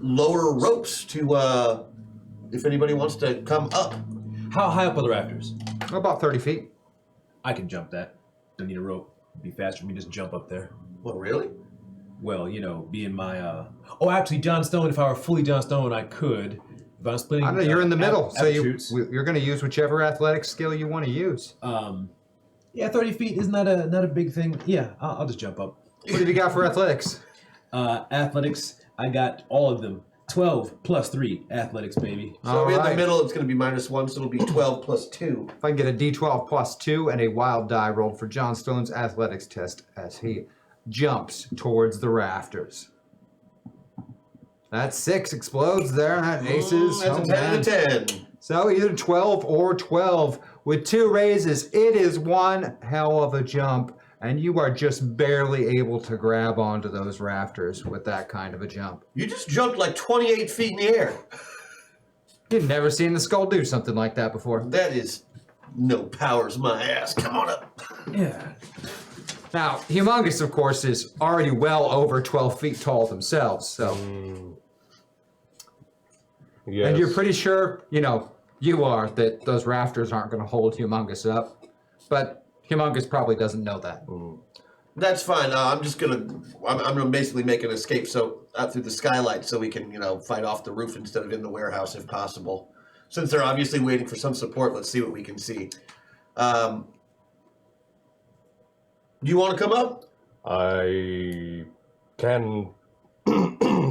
lower ropes to if anybody wants to come up. How high up are the rafters? About 30 feet. I can jump that. Don't need a rope. It'd be faster for me to just jump up there. What, really? Well, you know, being my Oh, actually, John Stone. If I were fully John Stone, I could. If I'm splitting. I know you're in the middle, so aptitudes. you're going to use whichever athletic skill you want to use. Yeah, 30 feet is not a big thing. Yeah, I'll just jump up. What have you got for athletics? Athletics, I got all of them. 12 plus 3 athletics, baby. So All in right. the middle, it's going to be -1, so it'll be 12 plus 2. If I can get a D12 plus 2 and a wild die rolled for John Stone's athletics test as he jumps towards the rafters. That 6 explodes there. That aces. That's a 10 man. and a 10. So either 12 or 12. With 2 raises, it is one hell of a jump. And you are just barely able to grab onto those rafters with that kind of a jump. You just jumped like 28 feet in the air. You've never seen the skull do something like that before. That is no powers my ass. Come on up. Yeah. Now, Humongous, of course, is already well over 12 feet tall themselves, so... Yes. And you're pretty sure, you are, that those rafters aren't going to hold Humongous up. But Humongous probably doesn't know that. That's fine. I'm gonna basically make an escape out through the skylight so we can, fight off the roof instead of in the warehouse if possible. Since they're obviously waiting for some support, let's see what we can see. Do you want to come up? I can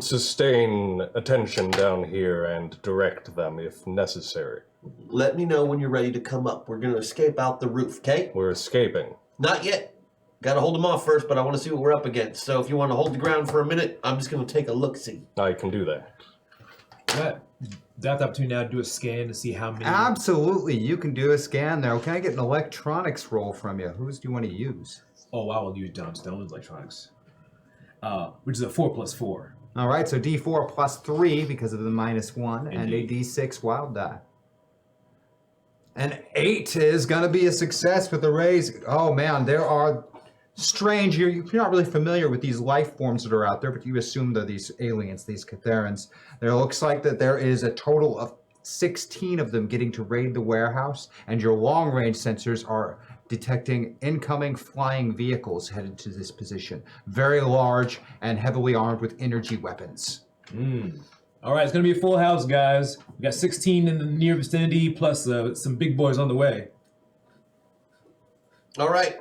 sustain attention down here and direct them if necessary. Let me know when you're ready to come up. We're gonna escape out the roof, okay? We're escaping. Not yet. Gotta hold them off first, but I want to see what we're up against. So if you want to hold the ground for a minute, I'm just gonna take a look-see. I can do that. That's the opportunity now to do a scan to see how many. Absolutely, you can do a scan there. Can I get an electronics roll from you? Whose do you want to use? Oh, I will use John Stone's electronics, which is a 4 plus 4. All right, so D4 plus 3 because of the -1, and a D6 wild die. An 8 is going to be a success with the raise. Oh man, there are strange. You're not really familiar with these life forms that are out there, but you assume they're these aliens, these Catharans. There looks like that there is a total of 16 of them getting to raid the warehouse, and your long-range sensors are detecting incoming flying vehicles headed to this position. Very large and heavily armed with energy weapons. All right, it's gonna be a full house, guys. We got 16 in the near vicinity, plus some big boys on the way. All right.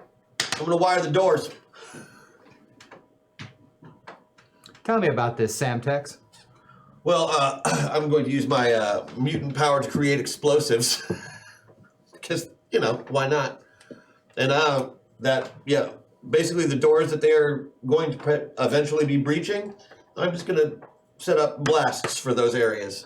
I'm gonna wire the doors. Tell me about this, Samtex. Well, I'm going to use my mutant power to create explosives. Because, why not? And basically the doors that they're going to eventually be breaching, I'm just going to set up blasts for those areas.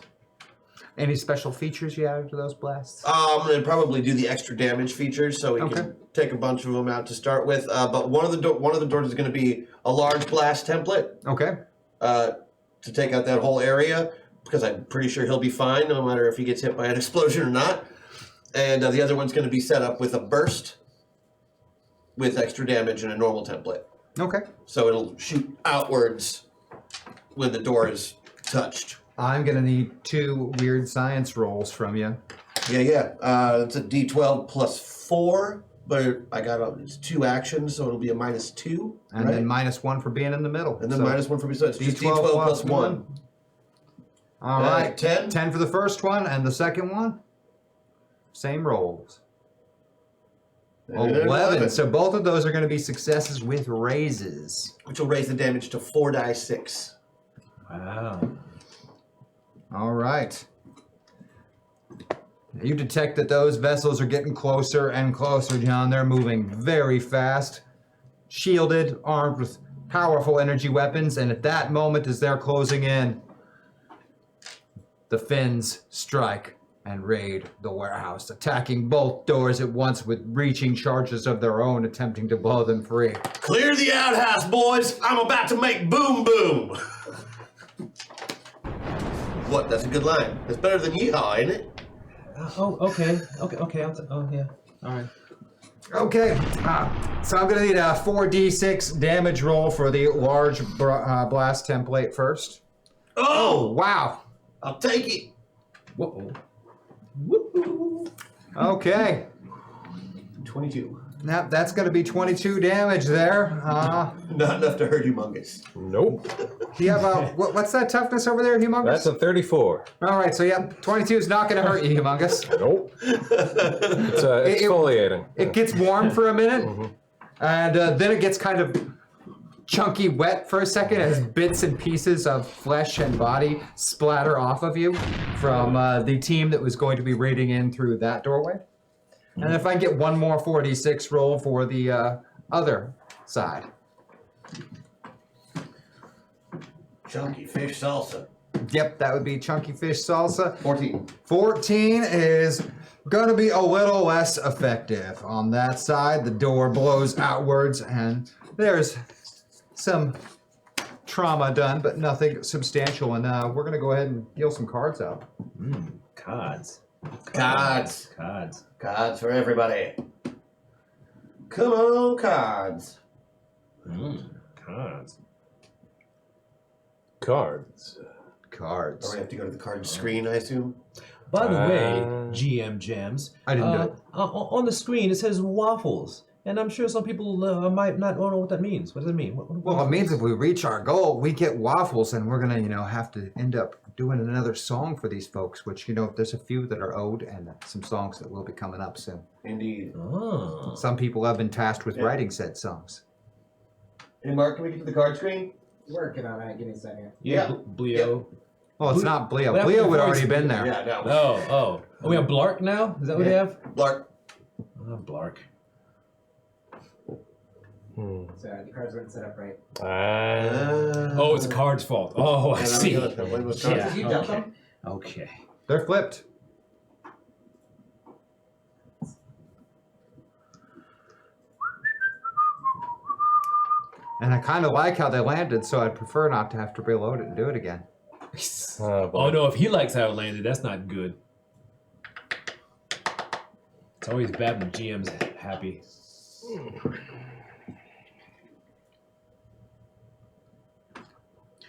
Any special features you added to those blasts? I'm going to probably do the extra damage features so we can take a bunch of them out to start with. But one of the doors is going to be a large blast template. Okay. To take out that whole area, because I'm pretty sure he'll be fine no matter if he gets hit by an explosion or not. And the other one's going to be set up with a burst with extra damage and a normal template. Okay. So it'll shoot outwards when the door is touched. I'm going to need 2 weird science rolls from you. Yeah. It's a D12 plus 4, but it's 2 actions, so it'll be a -2. And then -1 for being in the middle. And then So -1 for me. So it's just D12 D12 plus 1. All right. 10? 10 for the first one, and the second one? Same rolls. And 11. So both of those are going to be successes with raises. Which will raise the damage to 4 die 6. Wow. All right. You detect that those vessels are getting closer and closer, John. They're moving very fast, shielded, armed with powerful energy weapons, and at that moment, as they're closing in, the Finns strike and raid the warehouse, attacking both doors at once with breaching charges of their own, attempting to blow them free. Clear the outhouse, boys! I'm about to make boom boom! What? That's a good line. That's better than yeehaw, ain't it? Okay. Yeah. All right. Okay, so I'm going to need a 4d6 damage roll for the large blast template first. Oh! Wow. I'll take it! Whoa. Okay. 22. Now that's going to be 22 damage there. Not enough to hurt Humongous. Nope. Do you have what's that toughness over there, Humongous? That's a 34. All right, so yeah, 22 is not going to hurt you, Humongous. Nope. It's exfoliating. It gets warm for a minute, and then it gets kind of chunky wet for a second as bits and pieces of flesh and body splatter off of you from the team that was going to be raiding in through that doorway. And if I get one more 4d6 roll for the other side. Chunky fish salsa. Yep, that would be chunky fish salsa. 14. 14 is going to be a little less effective on that side. The door blows outwards, and there's some trauma done, but nothing substantial. And we're going to go ahead and deal some cards out. Cards. Cards. Cards. Cards for everybody. Come on, cards. Cards. Cards. Cards. Or we have to go to the card screen, I assume. By the way, GM Jams. I didn't do it. On the screen, it says waffles. And I'm sure some people might not know what that means. What does it mean? Well, it means if we reach our goal, we get waffles, and we're going to, have to end up doing another song for these folks, which, there's a few that are owed and some songs that will be coming up soon. Indeed. Oh. Some people have been tasked with writing said songs. Hey, Mark, can we get to the card screen? Working on that. Give me a second. Yeah, Yeah. Bleo. Well, it's not Bleo. What happened Bleo to would voice? already been there. Yeah, no. Oh, we have Blark now? Is that what we have? Lark. Oh, Blark. So the cards weren't set up right. Oh, it's the card's fault. Oh, I see. When was cards? Yeah, Did you dump okay. them? Okay. They're flipped. And I kind of like how they landed, so I'd prefer not to have to reload it and do it again. Oh no, if he likes how it landed, that's not good. It's always bad when GM's happy.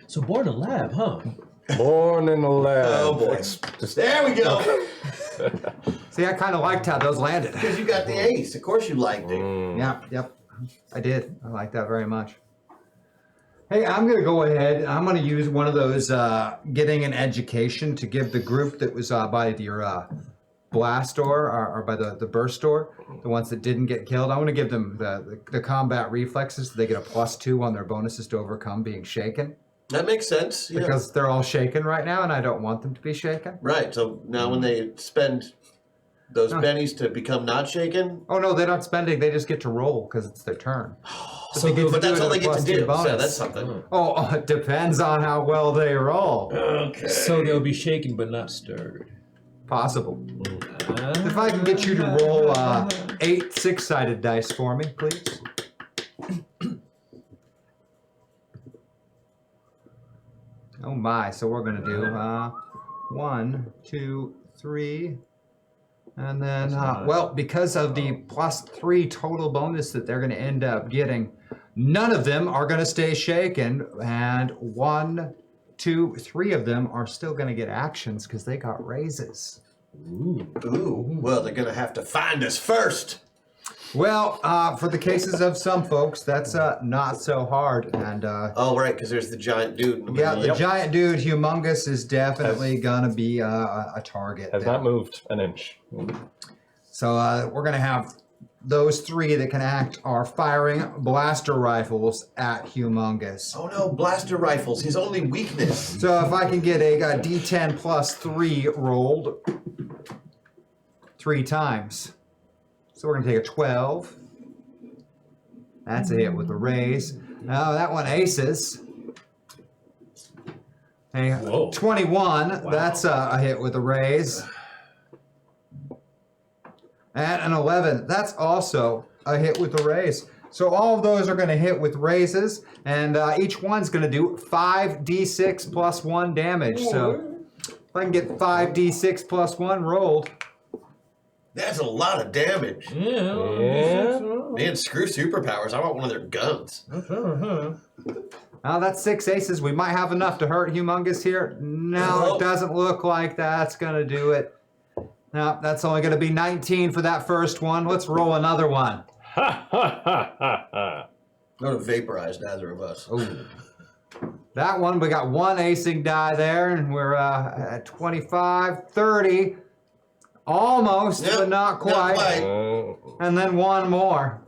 So born in a lab, huh? Born in a lab. Oh, boy. There we go. See, I kind of liked how those landed. Because you got the ace. Of course you liked it. Yep. I did. I like that very much. Hey, I'm going to go ahead. I'm going to use one of those getting an education to give the group that was by your blast door or by the burst door, the ones that didn't get killed. I want to give them the combat reflexes so they get a +2 on their bonuses to overcome being shaken. That makes sense. Yeah. Because they're all shaken right now, and I don't want them to be shaken. Right. So now when they spend those pennies to become not shaken. Oh no, they're not spending. They just get to roll because it's their turn. So they get to but do that's it all at they a get to +2 do. bonus. So that's something. Oh, it depends on how well they roll. Okay. So they'll be shaken but not stirred. Possible. If I can get you to roll 8 6-sided dice for me, please. Oh my, so we're gonna do 1, 2, 3, and then, well, because of the +3 total bonus that they're gonna end up getting, none of them are gonna stay shaken, and 1, 2, 3 of them are still gonna get actions because they got raises. Ooh. Well, they're gonna have to find us first. Well, for the cases of some folks, that's not so hard, and Oh, right, because there's the giant dude. In the yeah, middle. the giant dude, Humongous, is definitely gonna be a target. Has there. not moved an inch. So we're gonna have those 3 that can act are firing blaster rifles at Humongous. Oh no, blaster rifles, his only weakness. So if I can get a D10 +3 rolled 3 times. So we're gonna take a 12. That's a hit with the raise. Now that one aces. Hey, Whoa. 21. That's a hit with a raise. And an 11. That's also a hit with a raise. So all of those are going to hit with raises, and each one's going to do 5d6 +1 damage. So if I can get 5d6 +1 rolled. That's a lot of damage. Yeah. Man, screw superpowers. I want one of their guns. Now that's 6 aces. We might have enough to hurt Humongous here. No, it doesn't look like that's going to do it. No, that's only going to be 19 for that first one. Let's roll another one. Ha ha ha ha ha. I'm gonna vaporize neither of us. Ooh. That one, we got one acing die there, and we're at 25, 30. Almost, Yep, but not quite. And then one more.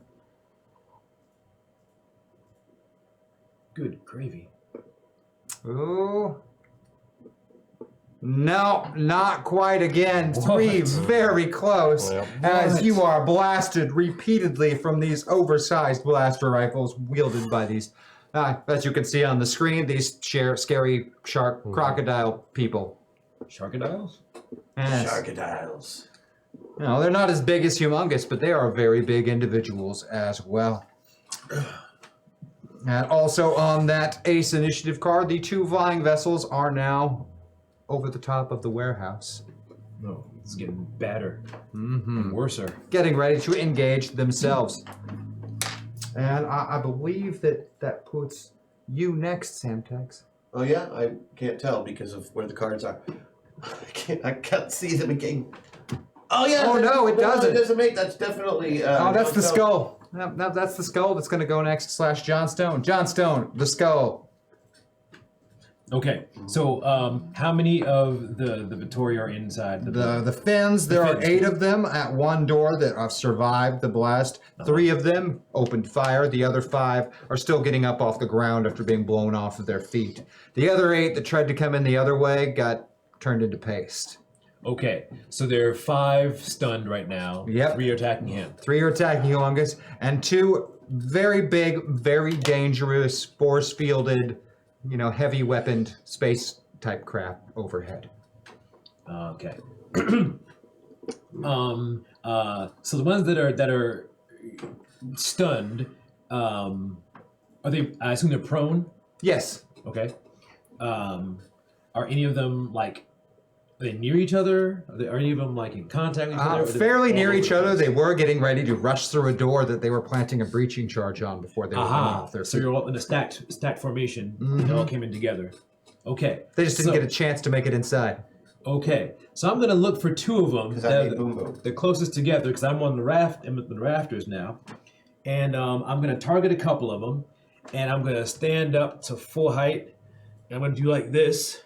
Good gravy. Ooh. No, not quite again. Three very close. Well, as you are blasted repeatedly from these oversized blaster rifles wielded by these, as you can see on the screen, these scary shark crocodile people. Sharkadiles? Yes. Sharkadiles. No, they're not as big as humongous, but they are very big individuals as well. And also on that Ace Initiative card, the two flying vessels are now over the top of the warehouse. No, it's getting badder Mm-hmm. and worser. Getting ready to engage themselves. And I believe that puts you next, Samtex. Oh yeah, I can't tell because of where the cards are. I can't see them again. Oh yeah. Oh, no, it doesn't. It doesn't make. That's definitely. Oh, that's the no. skull. No, that's the skull that's going to go next / John Stone. John Stone, the skull. Okay, so how many of the Vittoria are inside The fins, there are 8 of them at one door that have survived the blast. 3 of them opened fire. The other 5 are still getting up off the ground after being blown off of their feet. The other 8 that tried to come in the other way got turned into paste. Okay, so there are 5 stunned right now. Yep. 3 are attacking him. 3 are attacking Humongous, and 2 very big, very dangerous, force-fielded, heavy weaponed space type craft overhead. Okay. So the ones that are stunned, are they? I assume they're prone. Yes. Okay. Are any of them are they near each other? Are any of them in contact with each other? Or are they Fairly all near over each the other. place? They were getting ready to rush through a door that they were planting a breaching charge on before they were coming Aha! off their So feet. you're all in a stacked formation. They all came in together. Okay. They just didn't so- get a chance to make it inside. Okay, so I'm gonna look for 2 of them. Because I made boom boom. They're closest together because I'm on the rafters now, and I'm gonna target a couple of them, and I'm gonna stand up to full height. And I'm gonna do like this,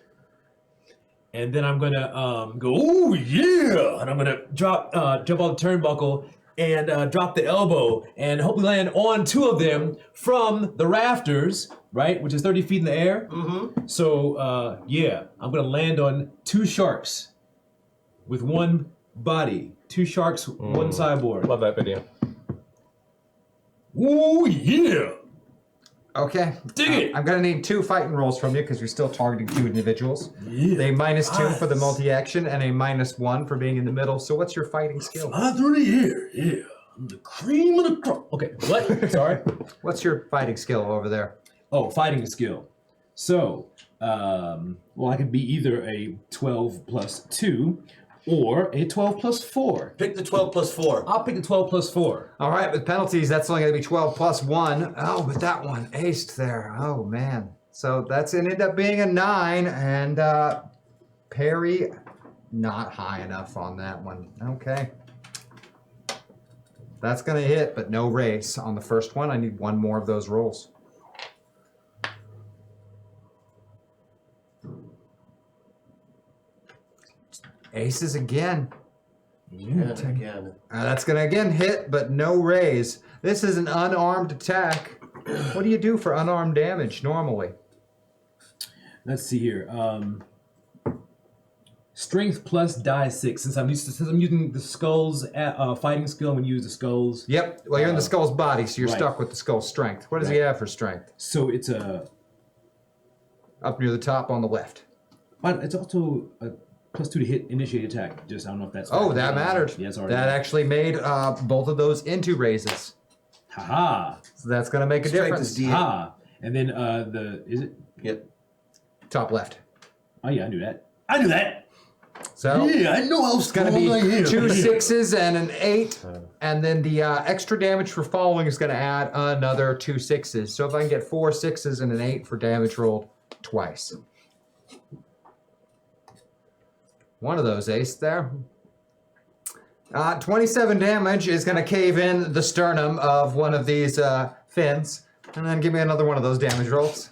and then I'm gonna go, oh yeah, and I'm gonna jump off the turnbuckle and drop the elbow and hopefully land on 2 of them from the rafters, right, which is 30 feet in the air. Mm-hmm. So, I'm going to land on 2 sharks with 1 body. 2 sharks, 1 cyborg. Love that video. Ooh, yeah! Okay. Dig it! I'm going to need 2 fighting rolls from you because you're still targeting 2 individuals. Yeah. A -2 for the Nice. multi-action and a -1 for being in the middle. So what's your fighting skill? Fly through the air, yeah. I'm the cream of the crop. Okay, what? Sorry. What's your fighting skill over there? Oh, fighting skill. So, I could be either a 12 plus 2 or a 12 plus 4. Pick the 12 plus 4. I'll pick the 12 plus 4. All right, with penalties, that's only going to be 12 plus 1. Oh, but that one aced there. Oh, man. So that's going to end up being a 9, and parry, not high enough on that one. Okay. That's going to hit, but no race. On the first one, I need 1 more of those rolls. Aces again. Yeah, again. That's going to again hit, but no raise. This is an unarmed attack. What do you do for unarmed damage normally? Let's see here. Strength plus die 6. Since I'm using the skulls fighting skill, I'm gonna use the skulls. Yep. Well, you're in the skull's body, so you're right. stuck with the skull's strength. What does he Right. have for strength? So it's a. Up near the top on the left. But it's also a +2 to hit initiate attack. Just I don't know if that's. Oh, that mattered. Yes, already. That actually made both of those into raises. Haha. So that's going to make a Strength difference. is D8. Ha. And then is it? Yep. Top left. Oh yeah, I knew that. I knew that. So Yeah, I know how it's going to be strong I am. 2 6s and an 8. And then the extra damage for falling is going to add another 2 6s. So if I can get 4 6s and an 8 for damage rolled twice. One of those ace there. 27 damage is going to cave in the sternum of one of these fins. And then give me another one of those damage rolls.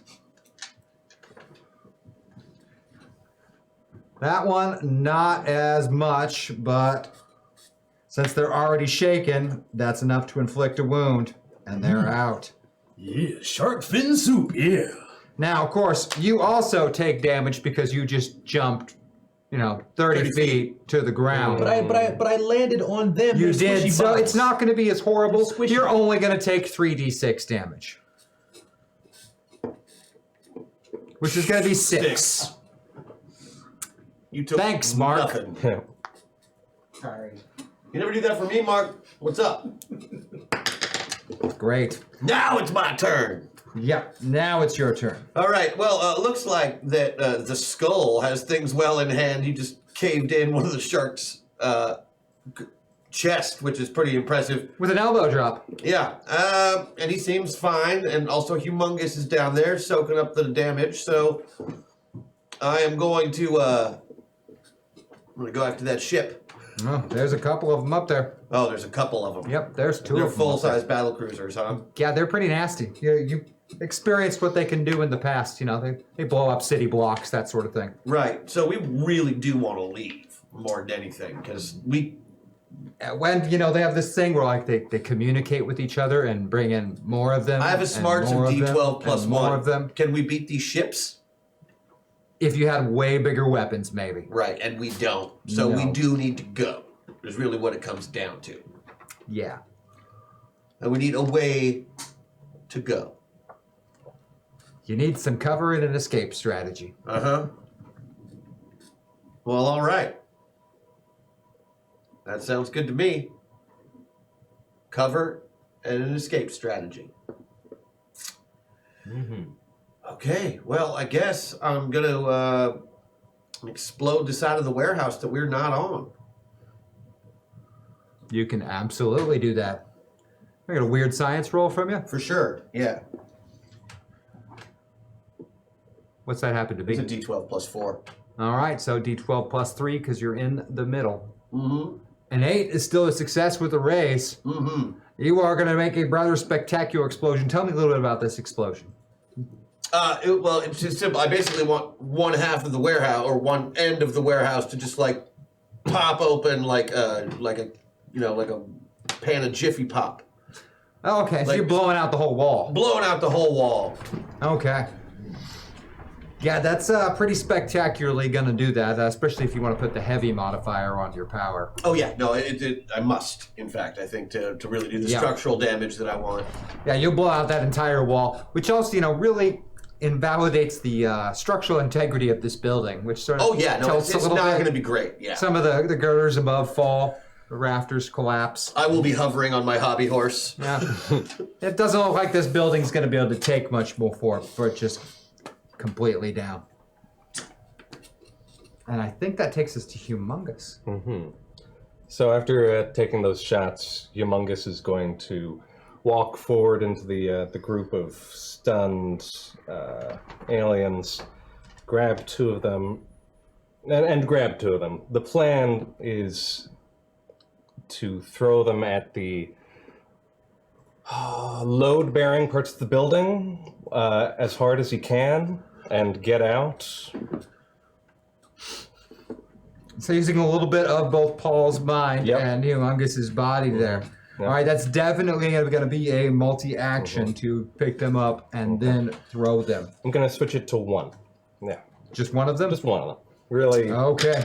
That one, not as much, but since they're already shaken, that's enough to inflict a wound, and they're out. Yeah, shark fin soup, yeah. Now, of course, you also take damage because you just jumped, 30 feet to the ground. But I landed on them. You they're did, squishy so bugs. it's not going to be as horrible. They're squishy. You're only going to take 3d6 damage. Which is going to be 6. You took Thanks, Mark. nothing. Sorry. You never do that for me, Mark. What's up? Great. Now it's my turn. Yep, now it's your turn. All right. Well, looks like that the skull has things well in hand. You just caved in one of the shark's chest, which is pretty impressive. With an elbow drop. Yeah. And he seems fine. And also, Humongous is down there soaking up the damage. So I am going to go after that ship. Oh, there's a couple of them up there. Oh, there's a couple of them. Yep, there's 2 They're of them. up there. full-size battle cruisers, huh? Yeah, they're pretty nasty. You experienced what they can do in the past. They blow up city blocks, that sort of thing. Right. So we really do want to leave more than anything because we. When they have this thing where like they communicate with each other and bring in more of them. I have a and smarts of more them, D12 plus and more 1. of them. Can we beat these ships? If you had way bigger weapons, maybe. Right, and we don't. So we No. do need to go. Is really what it comes down to. Yeah. And we need a way to go. You need some cover and an escape strategy. Uh-huh. Well, all right. That sounds good to me. Cover and an escape strategy. Mm-hmm. Okay, well, I guess I'm going to explode the side of the warehouse that we're not on. You can absolutely do that. I got a weird science roll from you. For sure, yeah. What's that happen to be? It's a D12 plus 4. All right, so d12 plus 3 because you're in the middle. Mm-hmm. An 8 is still a success with a raise. Mm-hmm. You are going to make a rather spectacular explosion. Tell me a little bit about this explosion. Well, it's just simple. I basically want one half of the warehouse or one end of the warehouse to just like pop open like a pan of Jiffy Pop, Oh, okay, so Like- you're blowing out the whole wall. blowing out the whole wall. Okay. Yeah, that's pretty spectacularly going to do that, especially if you want to put the heavy modifier on your power. Oh yeah, no, I must. In fact, I think to really do the Yeah. structural damage that I want. Yeah, you'll blow out that entire wall, which also, really invalidates the structural integrity of this building, which sort of Oh yeah, no, tilts it's a little not bit. going to be great. Yeah, Some of the girders above fall, the rafters collapse. I will be hovering on my hobby horse. Yeah. It doesn't look like this building's going to be able to take much more for it just completely down. And I think that takes us to Humongous. Mm-hmm. So after taking those shots, Humongous is going to walk forward into the group of stunned aliens, grab 2 of them, and grab 2 of them. The plan is to throw them at the load-bearing parts of the building as hard as he can and get out. So using a little bit of both Paul's mind Yep. and Humongous's body there. All right, that's definitely going to be a multi-action to pick them up and then throw them. I'm going to switch it to 1. Yeah, Just one of them? just 1 of them. Really, Okay.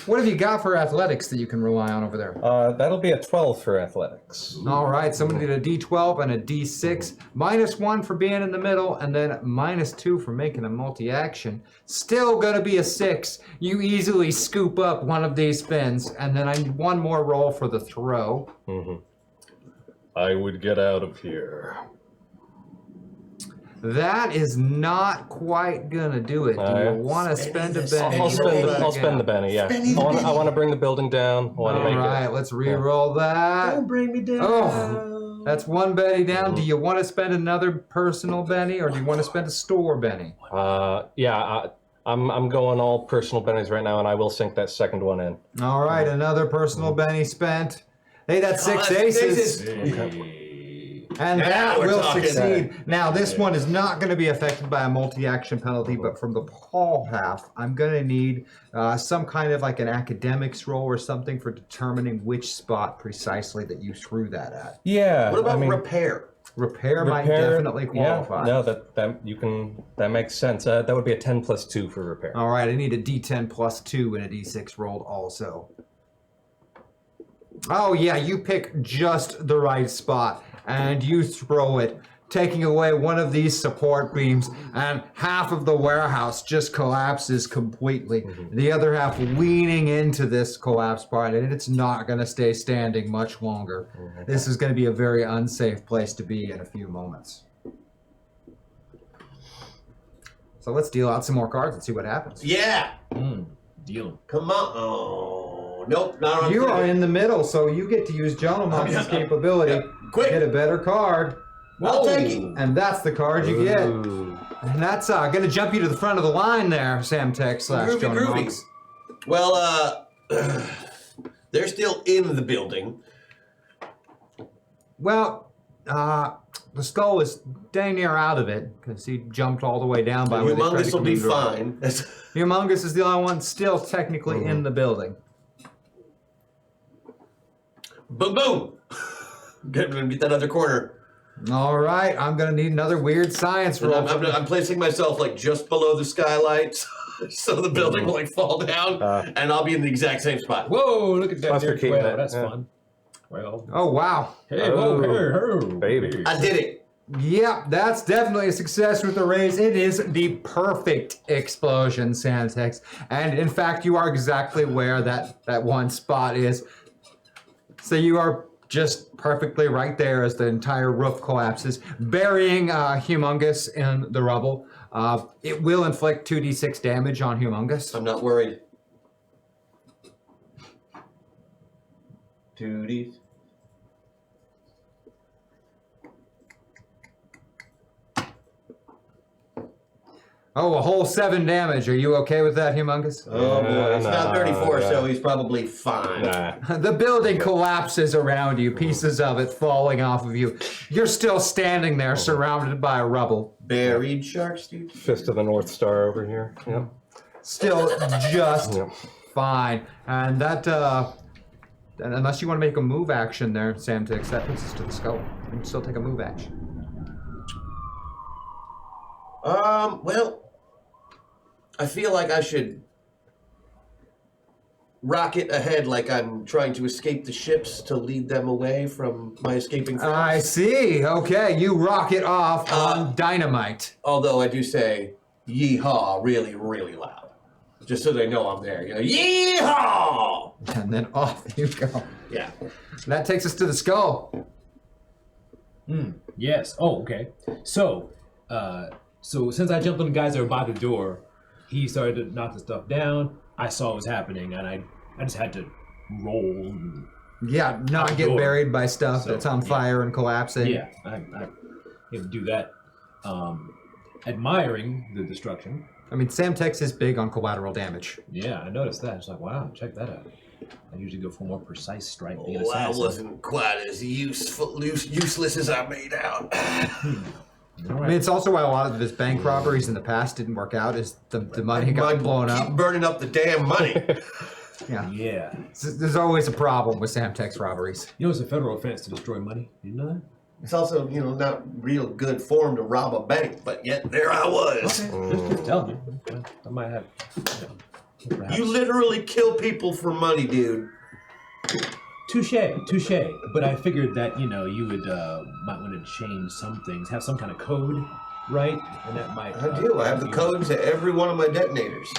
What have you got for athletics that you can rely on over there? that'll be a 12 for athletics. All right, someone did a D12 and a D6. -1 for being in the middle, and then -2 for making a multi-action. Still gonna be a 6. You easily scoop up one of these fins, and then I need one more roll for the throw. Mm-hmm. I would get out of here. That is not quite gonna do it. Do you Alright. want to spend a Spend Benny? I'll spend the Benny, yeah. I want to bring the building down. I want to All make right, let's re-roll that. Don't bring me down. Oh, that's 1 Benny down. Do you want to spend another personal Benny, or do you want to spend a store Benny? it. I'm going all personal bennies right now, and I will sink that second one in. All right, another personal Benny spent. Hey, that's six aces. And Now that we're will talking. succeed. Now, this one is not going to be affected by a multi-action penalty, but from the Paul half, I'm going to need some kind of like an academics roll or something for determining which spot precisely that you threw that at. Yeah. What about I mean, repair? Repair might definitely qualify. Yeah, no, that makes sense. That would be a 10 plus 2 for repair. All right, I need a D10 plus 2 and a D6 rolled also. Oh yeah, you pick just the right spot and you throw it, taking away one of these support beams, and half of the warehouse just collapses completely. The other half leaning into this collapse part, and it's not going to stay standing much longer. This is going to be a very unsafe place to be in a few moments. So let's deal out some more cards and see what happens. Yeah. Deal. Come on. Oh, nope. Not on. You are in the middle, so you get to use Gentleman's capability. Yeah. Quick. Get a better card. I'll take it. And that's the card you get. Ooh. And that's going to jump you to the front of the line there, Sam Tech / Groovy, Jonah groovy. Monks. Well, they're still in the building. Well, the skull is dang near out of it because he jumped all the way down by where they tried Humongous to will be commute around. fine. Humongous is the only one still technically in the building. Boom, boom. Get that other corner. All right, I'm going to need another weird science And roll. I'm placing myself like just below the skylights, so the building will like fall down, and I'll be in the exact same spot. Whoa, look at that. Buster Derek. Keaton, Well, that's yeah. fun. Well, Oh, wow. hey, whoa, hey, baby. I did it. Yep, that's definitely a success with the raise. It is the perfect explosion, Santex. And in fact, you are exactly where that one spot is. So you are just perfectly right there as the entire roof collapses, burying Humongous in the rubble. It will inflict 2d6 damage on Humongous. I'm not worried. 2D. Oh, a whole 7 damage. Are you okay with that, Humongous? Oh boy, it's not 34, no. so he's probably fine. Nah. The building collapses around you, pieces of it falling off of you. You're still standing there, surrounded by rubble. Buried sharks, dude. Fist of the North Star over here. Yep. Still just Yep. fine. And that, and unless you want to make a move action there, Samtix, that puts us to the skull. You can still take a move action. Well, I feel like I should rocket ahead like I'm trying to escape the ships to lead them away from my escaping friends. I see. Okay, you rocket off on dynamite. Although I do say yeehaw really, really loud. Just so they know I'm there. You know, yeehaw! And then off you go. Yeah. That takes us to the skull. Yes. Oh, okay. So, so since I jumped on the guys that were by the door, he started to knock the stuff down. I saw what was happening, and I just had to roll. And, Yeah, not get Outdoor. buried by stuff So, that's on yeah. fire and collapsing. yeah, I had to do that. Admiring the destruction. I mean, Samtex is big on collateral damage. Yeah, I noticed that. It's like, wow, check that out. I usually go for more precise strike. Being Well, that assassin. wasn't quite as useless as I made out. All I right. mean, it's also why a lot of his bank robberies in the past didn't work out, is the money got blown Keep up. burning up the damn money. Yeah. Yeah. There's always a problem with Samtex robberies. You know it's a federal offense to destroy money. You know that? It's also, you know, not real good form to rob a bank, but yet there I was. Just tell me. I might have. You literally kill people for money, dude. Touche. But I figured that you would might want to change some things, have some kind of code, right? And that might. I do. I have the code to every one of my detonators.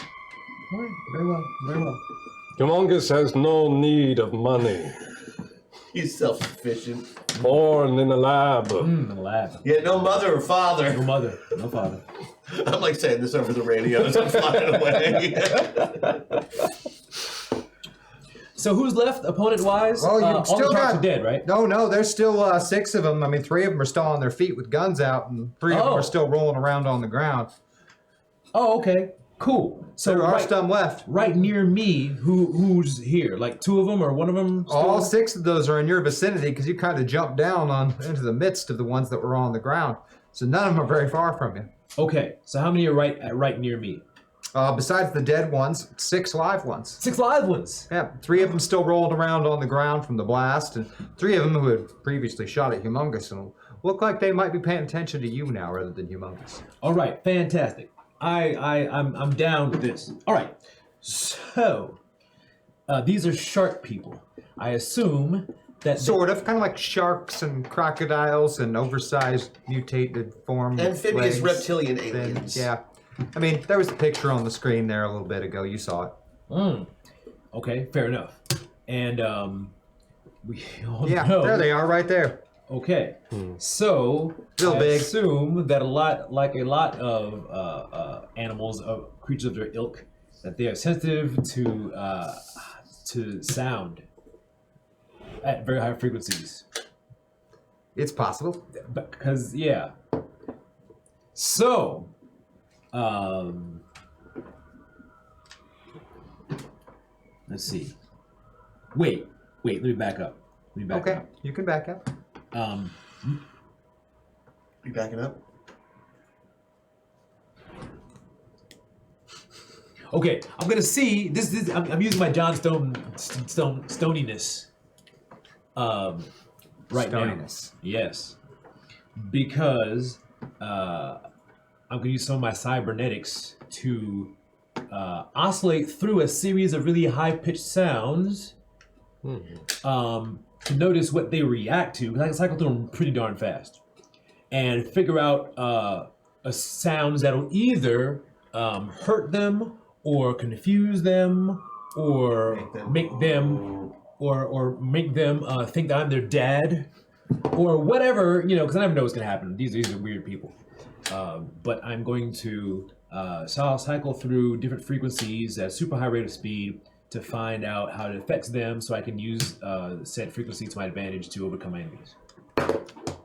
All right. Very well. Very well. Humongous has no need of money. He's self-sufficient. Born in the lab. In the lab. Yeah, no mother or father. No mother. No father. I'm like saying this over the radio as I'm flying away. So who's left, opponent-wise? Oh, you all still the sharks got- are dead, right? No, there's still 6 of them. I mean, 3 of them are still on their feet with guns out, and 3 of them Oh. are still rolling around on the ground. Oh, okay. Cool. So There are right, some left. right near me, who's here? Like 2 of them or 1 of them? All 6 of those are in your vicinity because you kind of jumped down into the midst of the ones that were on the ground. So none of them are very far from you. Okay. So how many are right near me? Besides the dead ones, 6 live ones. 6 live ones. Yeah, 3 of them still rolled around on the ground from the blast, and 3 of them who had previously shot at Humongous and look like they might be paying attention to you now rather than Humongous. All right. Fantastic. I'm down with this. All right. So these are shark people. I assume that Sort of, kind of like sharks and crocodiles and oversized mutated form. Amphibious legs, reptilian fin- aliens. Yeah. I mean, there was a picture on the screen there a little bit ago. You saw it. Okay, fair enough. And we all Yeah, know. there they are right there. Okay, so Real I big. assume that a lot of animals, creatures of their ilk, that they are sensitive to sound at very high frequencies. It's possible. Because yeah. So, let's see. Wait. Let me back up. Okay, you can back up. You backing up? Okay, I'm gonna see this. I'm using my John Stoniness. Right Stoniness. now. Yes, because I'm gonna use some of my cybernetics to oscillate through a series of really high-pitched sounds. To notice what they react to, because I can cycle through them pretty darn fast, and figure out sounds that'll either hurt them or confuse them or make them think that I'm their dad or whatever, because I never know what's gonna happen. These are weird people, but I'm going to so I'll cycle through different frequencies at super high rate of speed to find out how it affects them, so I can use said frequency to my advantage to overcome my enemies.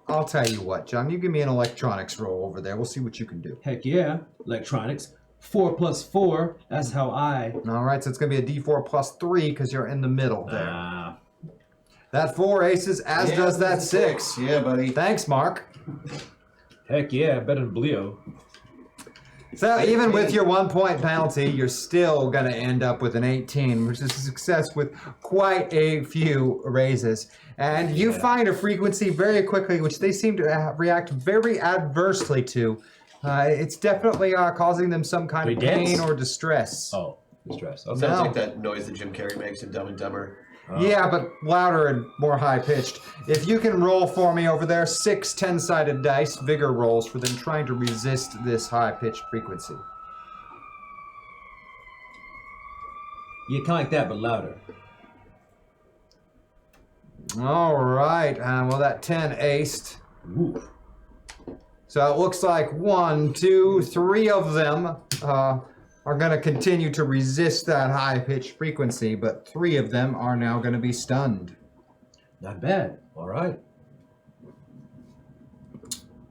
I'll tell you what, John. You give me an electronics roll over there. We'll see what you can do. Heck yeah, electronics. 4 + 4. That's how I. All right, so it's going to be a D4 + 3 because you're in the middle there. That 4 aces, as does that 6. Yeah, buddy. Thanks, Mark. Heck yeah, better than Bleo. So even with your 1-point penalty, you're still going to end up with an 18, which is a success with quite a few raises. And you find a frequency very quickly, which they seem to react very adversely to. It's definitely causing them some kind of They dance? pain or distress. Oh, distress. Sounds No. like that noise that Jim Carrey makes in Dumb and Dumber. Yeah, but louder and more high-pitched. If you can roll for me over there, 6 10-sided dice, vigor rolls for them trying to resist this high-pitched frequency. Yeah, kind of like that, but louder. All right, well, that 10 aced. Ooh. So it looks like 1, 2, 3 of them are going to continue to resist that high-pitched frequency, but 3 of them are now going to be stunned. Not bad. All right.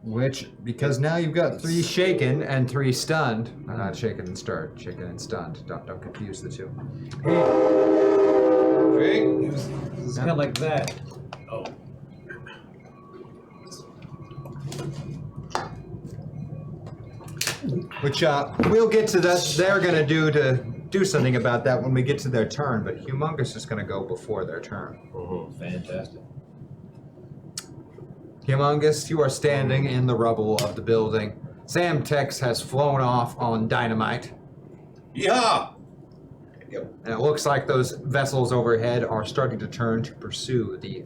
Which, because now you've got 3 shaken and 3 stunned. Not shaken and stirred, shaken and stunned. Don't confuse the two. It's kind of like that. Oh. Which we'll get to that. They're going to do something about that when we get to their turn, but Humongous is going to go before their turn. Fantastic. Humongous, you are standing in the rubble of the building. Sam Tex has flown off on dynamite. Yeah! Yep. And it looks like those vessels overhead are starting to turn to pursue the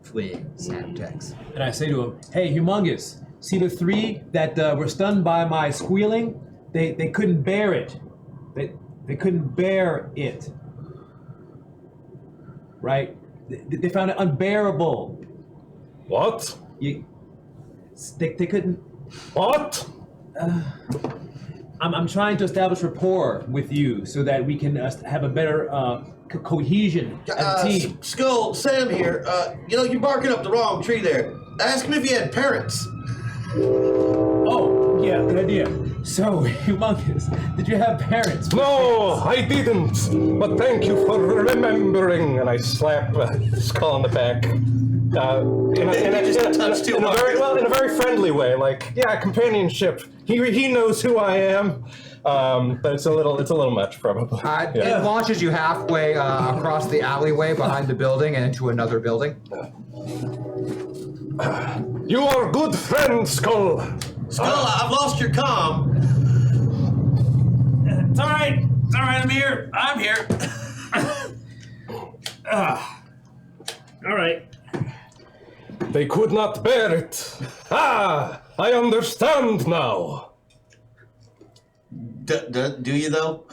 fleeing Sam Tex. And I say to him, hey, Humongous, see the 3 that were stunned by my squealing? They couldn't bear it. They couldn't bear it. Right? They found it unbearable. What? They couldn't. What? I'm trying to establish rapport with you so that we can have a better cohesion as a team. Skull, Sam here. You're barking up the wrong tree there. Ask him if he had parents. Oh, yeah, good idea. So, Humongous, did you have parents? No, I didn't. But thank you for remembering. And I slap Skull on the back. In a very friendly way. Like, yeah, companionship. He knows who I am. But it's a little much, probably. It launches you halfway across the alleyway behind the building and into another building. You are a good friend, Skull. Skull, I've lost your comm. It's all right. It's all right. I'm here. All right. They could not bear it. I understand now. Do you though?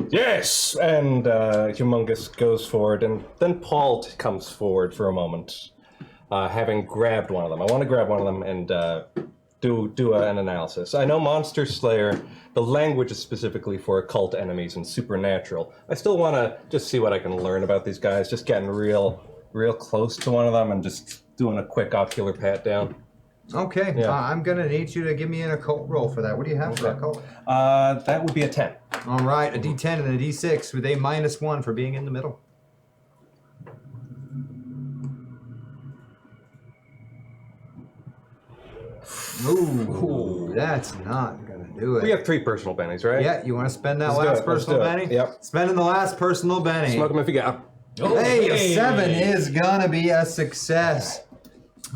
Yes. And Humongous goes forward, and then Paul comes forward for a moment, having grabbed one of them. I want to grab one of them and do an analysis. I know Monster Slayer, the language is specifically for occult enemies and supernatural. I still want to just see what I can learn about these guys, just getting real close to one of them and just doing a quick ocular pat down. Okay, Yeah. I'm gonna need you to give me an occult roll for that. What do you have for occult? That would be a 10. All right, a D10 and a D6 with a -1 for being in the middle. Ooh, that's not gonna do it. We have 3 personal bennies, right? Yeah, you want to spend that Let's do last it, let's personal do it. penny? Yep. Spending the last personal penny. Smoke them if you got. Hey, a 7 is gonna be a success.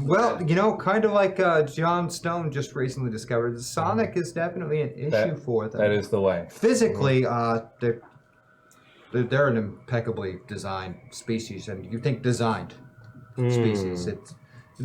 Well, you know, kind of like John Stone just recently discovered, Sonic is definitely an issue for them. That is the way. Physically, they're an impeccably designed species, and you think designed species. It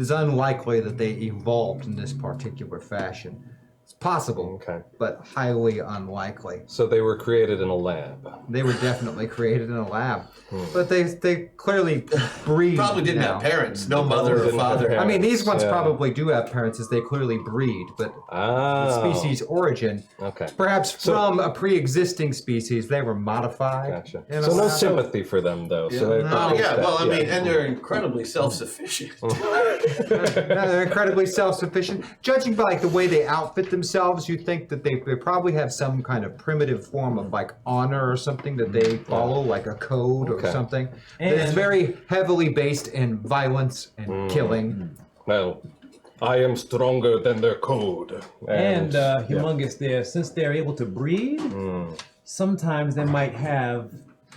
is unlikely that they evolved in this particular fashion. It's possible, Okay. but highly unlikely. So they were created in a lab. They were definitely created in a lab, but they clearly breed. Probably didn't now. have parents, no mother or Didn't have father. parents. I mean, these ones Yeah. probably do have parents, as they clearly breed, but the species origin, Okay. perhaps from a pre-existing species, they were modified. Gotcha. in a So no lab. sympathy for them, though. So they're Oh yeah, well I mean, yeah. and they're incredibly self-sufficient. Yeah, they're incredibly self-sufficient. Judging by like the way they outfit themselves, you think that they probably have some kind of primitive form of like honor or something that they follow, like a code or Okay. something. That is very heavily based in violence and killing. Well, I am stronger than their code. And Humongous there, since they're able to breed, sometimes they might have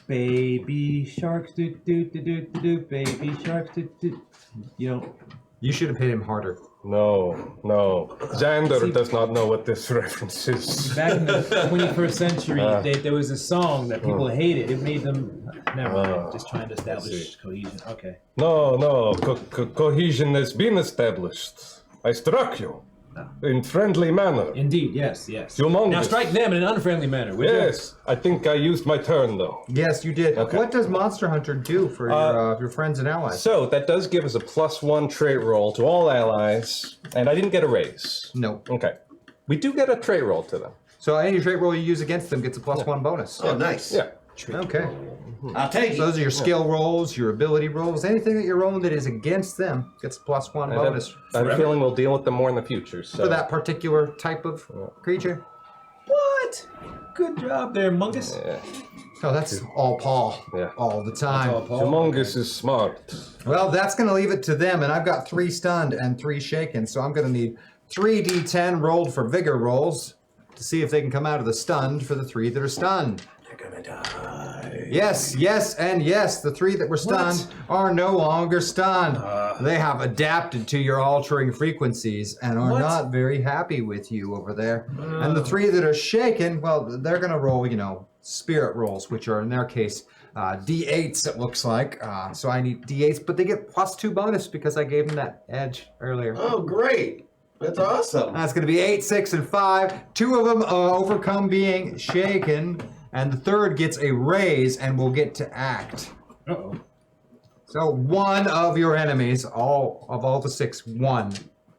baby sharks, baby sharks, you know. You should have hit him harder. No. Xander does not know what this reference is. Back in the 21st century, there was a song that people hated. It made them. Never mind. Just trying to establish cohesion. Okay. No. Cohesion has been established. I struck you in friendly manner. Indeed. Yes. Humongous. Now strike them in an unfriendly manner. Would you? Yes, I think I used my turn though. Yes, you did. Okay. What does Monster Hunter do for your friends and allies? So that does give us a +1 trait roll to all allies, and I didn't get a raise. No. Okay. We do get a trait roll to them. So any trait roll you use against them gets a +1 bonus. Oh, nice. Yeah. Okay. I'll take So it. those are your skill rolls, your ability rolls. Anything that you're rolling that is against them gets a +1 bonus I have a feeling we'll deal with them more in the future. So for that particular type of creature. What? Good job there, Mungus. Yeah. Oh, that's all Paul. Yeah. All the time. Humongous is smart. Well, that's going to leave it to them, and I've got 3 stunned and 3 shaken, so I'm going to need 3 D10 rolled for vigor rolls to see if they can come out of the stunned for the 3 that are stunned. They're gonna die. Yes, and yes, the 3 that were stunned are no longer stunned. They have adapted to your altering frequencies and are not very happy with you over there. And the 3 that are shaken, well, they're going to roll, spirit rolls, which are in their case D8s, it looks like. So I need D8s, but they get +2 bonus because I gave them that edge earlier. Oh, great. That's awesome. That's going to be 8, 6, and 5. 2 of them overcome being shaken, and the 3rd gets a raise and will get to act. Uh-oh. So 1 of your enemies, all the 6, 1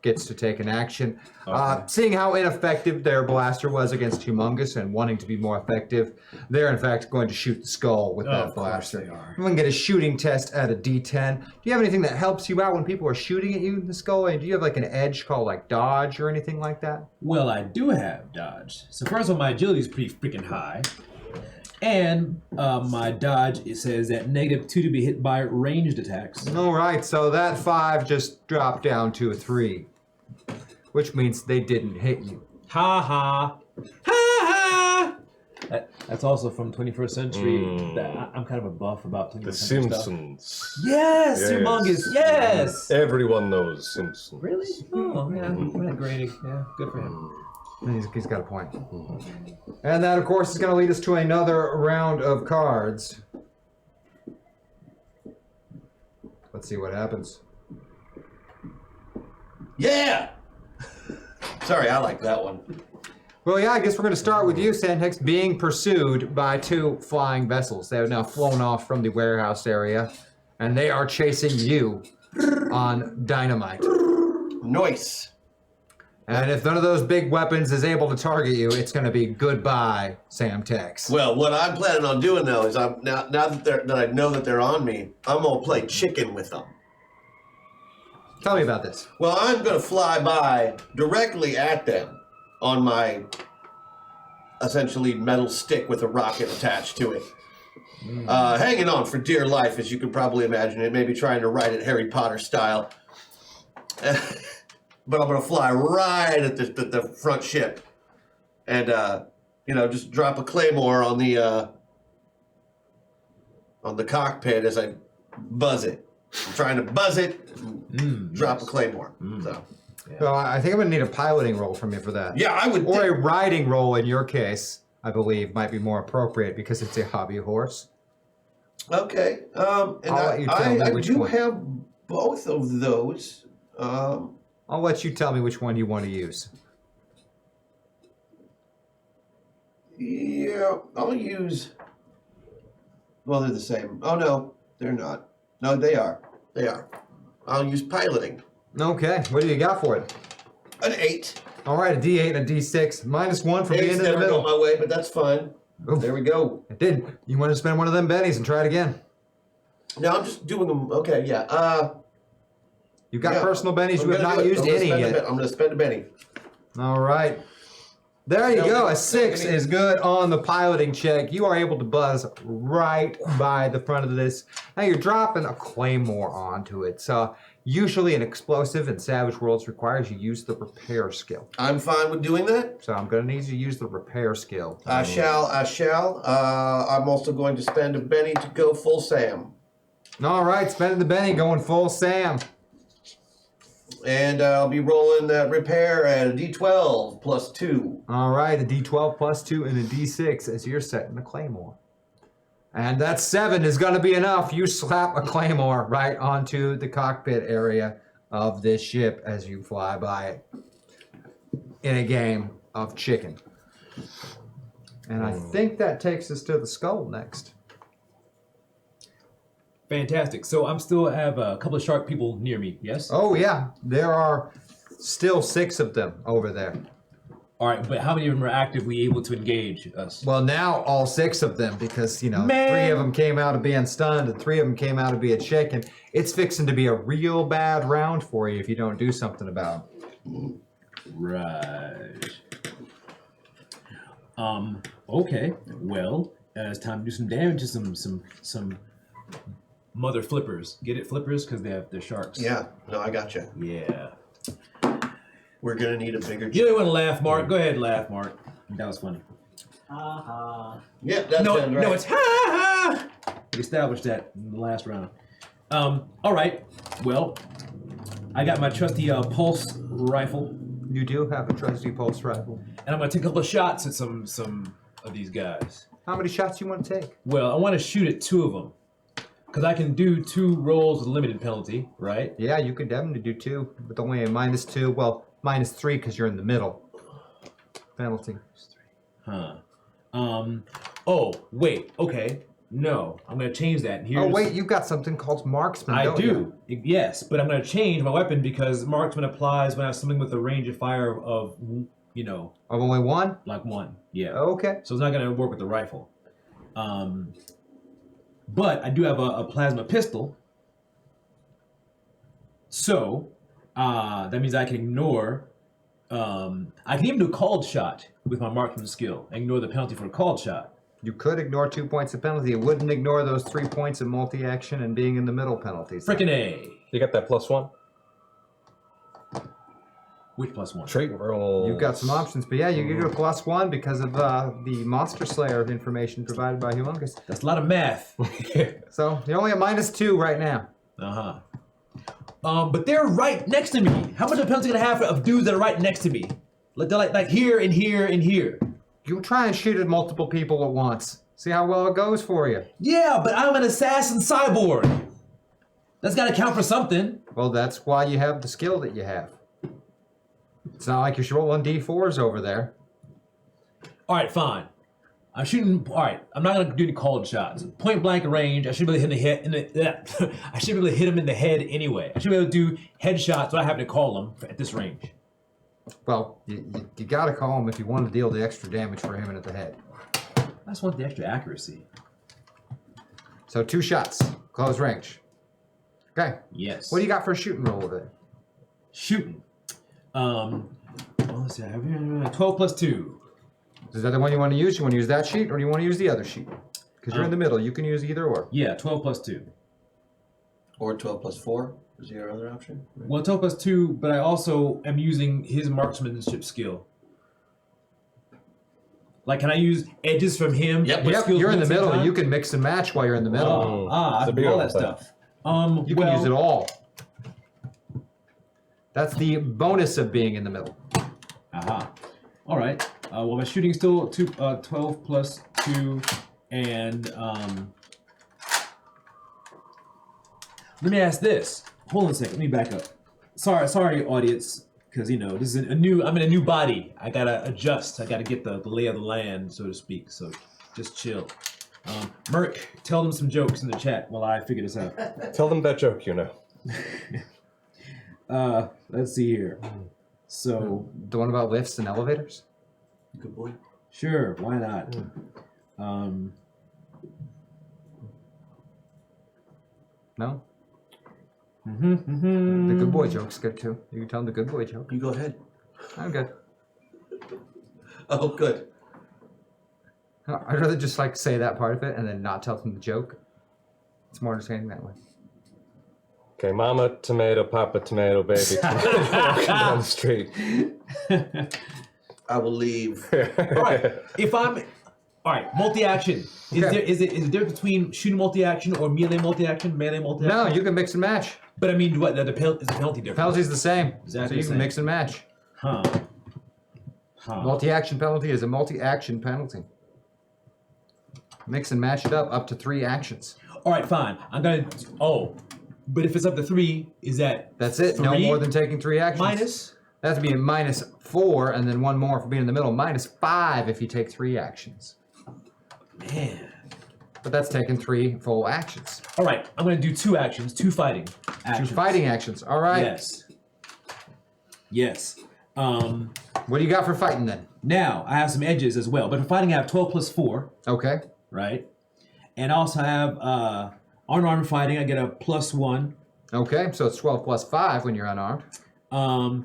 gets to take an action. Okay. Seeing how ineffective their blaster was against Humongous and wanting to be more effective, they're in fact going to shoot the skull with that Of course blaster. they are. I'm going to get a shooting test at a D10. Do you have anything that helps you out when people are shooting at you in the skull? And do you have like an edge called like dodge or anything like that? Well, I do have dodge. So first of all, my agility is pretty freaking high. And my dodge, it says that -2 to be hit by ranged attacks. All right, so that 5 just dropped down to a 3, which means they didn't hit you. Ha ha. Ha ha! That's also from 21st Century. I'm kind of a buff about 21st The Century stuff. Simpsons. Yes, Yes. Humongous, yes! Everyone knows Simpsons. Really? Oh, yeah, grading. Yeah, good for him. He's got a point. And that, of course, is going to lead us to another round of cards. Let's see what happens. Yeah! Sorry, I like that one. Well, yeah, I guess we're going to start with you, Sandhex, being pursued by 2 flying vessels. They have now flown off from the warehouse area, and they are chasing you on dynamite. Nice. And if none of those big weapons is able to target you, it's going to be goodbye, Sam Tex. Well, what I'm planning on doing though is I'm now that I know that they're on me, I'm gonna play chicken with them. Tell me about this. Well, I'm gonna fly by directly at them on my essentially metal stick with a rocket attached to it. Hanging on for dear life, as you can probably imagine. It may be trying to ride it Harry Potter style. But I'm gonna fly right at the front ship, and just drop a claymore on the cockpit as I buzz it. I'm trying to buzz it, and drop a claymore. So So I think I'm going to need a piloting roll from you for that. yeah, I would. Or a riding roll in your case, I believe, might be more appropriate because it's a hobby horse. Okay. And I'll let you tell me I which do one. have both of those. I'll let you tell me which one you want to use. Yeah, I'll use. Well, they're the same. Oh no, they're not. No, they are. They are. I'll use piloting. Okay, what do you got for it? An 8. All right, a D8 and a D6. -1 for being Eight's in the never middle. go my way, but that's fine. Oof. There we go. It did. You want to spend one of them bennies and try it again. No, I'm just doing them. Okay, yeah. You've got Yeah, personal bennies. I'm You have gonna not do it. used I'm gonna any spend a yet. bit- I'm going to spend a penny. All right. There you No, go. A no, 6 I mean- is good on the piloting check. You are able to buzz right by the front of this. Now you're dropping a claymore onto it. So usually an explosive in Savage Worlds requires you use the repair skill. I'm fine with doing that. So I'm going to need you to use the repair skill. I shall. I'm also going to spend a penny to go full Sam. All right, spending the Benny, going full Sam. And I'll be rolling that repair at a D12 plus 2. All right, a D12 plus 2 and a D6 as you're setting the claymore. And that 7 is going to be enough. You slap a claymore right onto the cockpit area of this ship as you fly by it in a game of chicken. And I think that takes us to the skull next. Fantastic. So I'm still have a couple of shark people near me, yes? Oh, yeah. There are still 6 of them over there. All right, but how many of them are actively able to engage us? Well, now all 6 of them, because, Man. 3 of them came out of being stunned and 3 of them came out of being shaken. It's fixing to be a real bad round for you if you don't do something about it. Right. Okay. Well, it's time to do some damage to some mother flippers. Get it, flippers, because they're sharks. Yeah, no, I gotcha. Yeah. We're going to need a bigger... You don't want to laugh, Mark. Go ahead, laugh, Mark. That was funny. Yeah, that's No, right. no, it's ha ha. We established that in the last round. All right. Well, I got my trusty pulse rifle, You do have a trusty pulse rifle. and I'm gonna take a couple of shots at some of these guys. How many shots do you want to take? Well, I want to shoot at 2 of them, because I can do 2 rolls with a limited penalty, right? Yeah, you could definitely do 2, with only a -2. Well, -3 because you're in the middle. Penalty. Huh. Oh, wait. Okay. No, I'm going to change that. And here's, Oh wait, you've got something called marksman. I don't do. you? Yes, but I'm going to change my weapon because marksman applies when I have something with a range of fire of, you know, Of only one? like 1. Yeah. Okay. So it's not going to work with the rifle. But I do have a plasma pistol. So that means I can ignore. I can even do a called shot with my marksman skill. Ignore the penalty for a called shot. You could ignore 2 points of penalty. It wouldn't ignore those 3 points of multi-action and being in the middle penalties. Frickin' A. You got that +1? Which +1? Trait roll. You've got some options, but yeah, you get a +1 because of the Monster Slayer information provided by Humongous. That's a lot of math. So you're only at -2 right now. Uh-huh. But they're right next to me. How much of a penalty can I have of dudes that are right next to me? Like they're like here and here and here. You try and shoot at multiple people at once. See how well it goes for you. Yeah, but I'm an assassin cyborg. That's got to count for something. Well, that's why you have the skill that you have. It's not like you're rolling D4s over there. All right, fine. I'm shooting. All right, I'm not gonna do any called shots. Point blank range. I should be able to hit him in the head. I should be able to hit him in the head anyway. I should be able to do headshots without having to call them at this range. Well, you got to call him if you want to deal the extra damage for him at the head. I just want the extra accuracy. So 2 shots, close range. Okay. Yes. What do you got for a shooting roll with it? Shooting. Let's see. 12 plus 2. Is that the one you want to use? You want to use that sheet or do you want to use the other sheet? Because you're in the middle. You can use either or. Yeah, 12 plus 2. Or 12 plus 4 is your other option. Well, 12 plus 2, but I also am using his marksmanship skill. Like, can I use edges from him? Yep. with Yep, skills you're in at the same middle. time? You can mix and match while you're in the middle. I It's a can do all that beautiful thing. stuff. You can use it all. That's the bonus of being in the middle. Aha. All right. Well, my shooting still 12 plus 2, and let me ask this. Hold on a second. Let me back up. Sorry, audience, because you know this is I'm in a new body. I gotta adjust. I gotta get the lay of the land, so to speak. So just chill. Merc, tell them some jokes in the chat while I figure this out. Tell them that joke, you know. Let's see here. So The one about lifts and elevators? Good boy. sure, why not? No? Mm-hmm. The good boy joke's good too. You can tell him the good boy joke. You go ahead. I'm good. Oh, good. I'd rather just like say that part of it and then not tell them the joke. It's more entertaining that way. Okay, Mama Tomato, Papa Tomato, Baby Tomato walking down the street. I will leave. All right. If I'm all right, multi-action. Is it there between shooting multi-action or melee multi-action, melee multi-action? No, you can mix and match. But I mean, what is the penalty different? Penalty's the same. Exactly so you the can same. mix and match. Huh. Multi-action penalty is a multi-action penalty. Mix and match it up to 3 actions. All right, fine. I'm gonna. Oh, but if it's up to 3, is that? That's it. No 3 more than taking 3 actions. minus? That would be a -4 and then 1 more for being in the middle. -5 if you take 3 actions. Man. But that's taking 3 full actions. All right, I'm gonna do 2 actions, 2 fighting actions. 2 fighting actions. All right. Yes. Yes. What do you got for fighting then? Now I have some edges as well, but for fighting I have 12 plus 4, Okay. right? And I also have unarmed fighting. I get a +1. Okay, so it's 12 plus 5 when you're unarmed. I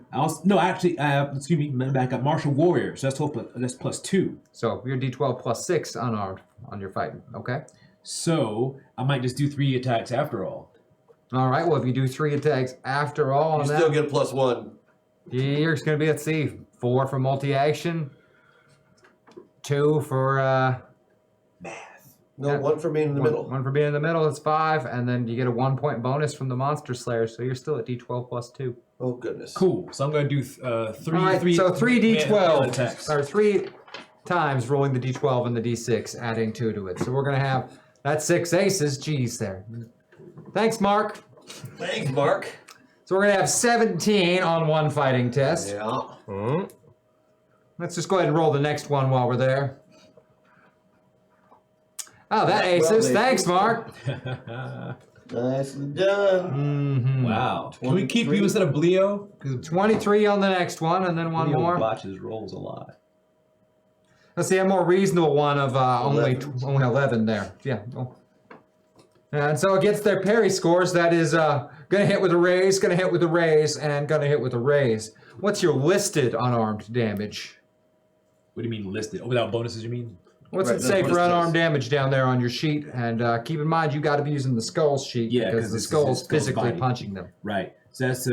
have, excuse me, back up, martial warrior. So that's 12 plus, that's +2. So you're D12 plus 6 unarmed on your fighting. Okay. So I might just do 3 attacks after all. All right. Well, if you do 3 attacks after all, You on still that, get a +1. you're just gonna be, let's see, 4 for multi-action, 2 for No, 1 for being in the middle. 1 for being in the middle. It's 5, and then you get a 1 point bonus from the Monster Slayer. So you're still at D12 plus 2. Oh, goodness. Cool. So I'm gonna do 3. All right. So 3 melee D12 attacks. or 3 times rolling the D12 and the D6, adding 2 to it. So we're gonna have that's 6 aces. Geez, there. Thanks, Mark. Thanks, Mark. So we're gonna have 17 on 1 fighting test. Yeah. Let's just go ahead and roll the next one while we're there. Oh, that aces. Thanks, Mark. Nicely done. Wow. Can we keep you instead of Bleo? Because 23 on the next one, and then one more. botches rolls a lot. Let's see, a more reasonable one of only 11 there. Yeah. Oh. And so against their parry scores, that is going to hit with a raise, going to hit with a raise, and going to hit with a raise. What's your listed unarmed damage? What do you mean listed? Oh, without bonuses, you mean? What's it say for unarmed damage down there on your sheet? And keep in mind, you got to be using the skulls sheet because the skull's physically punching them. Right. So that's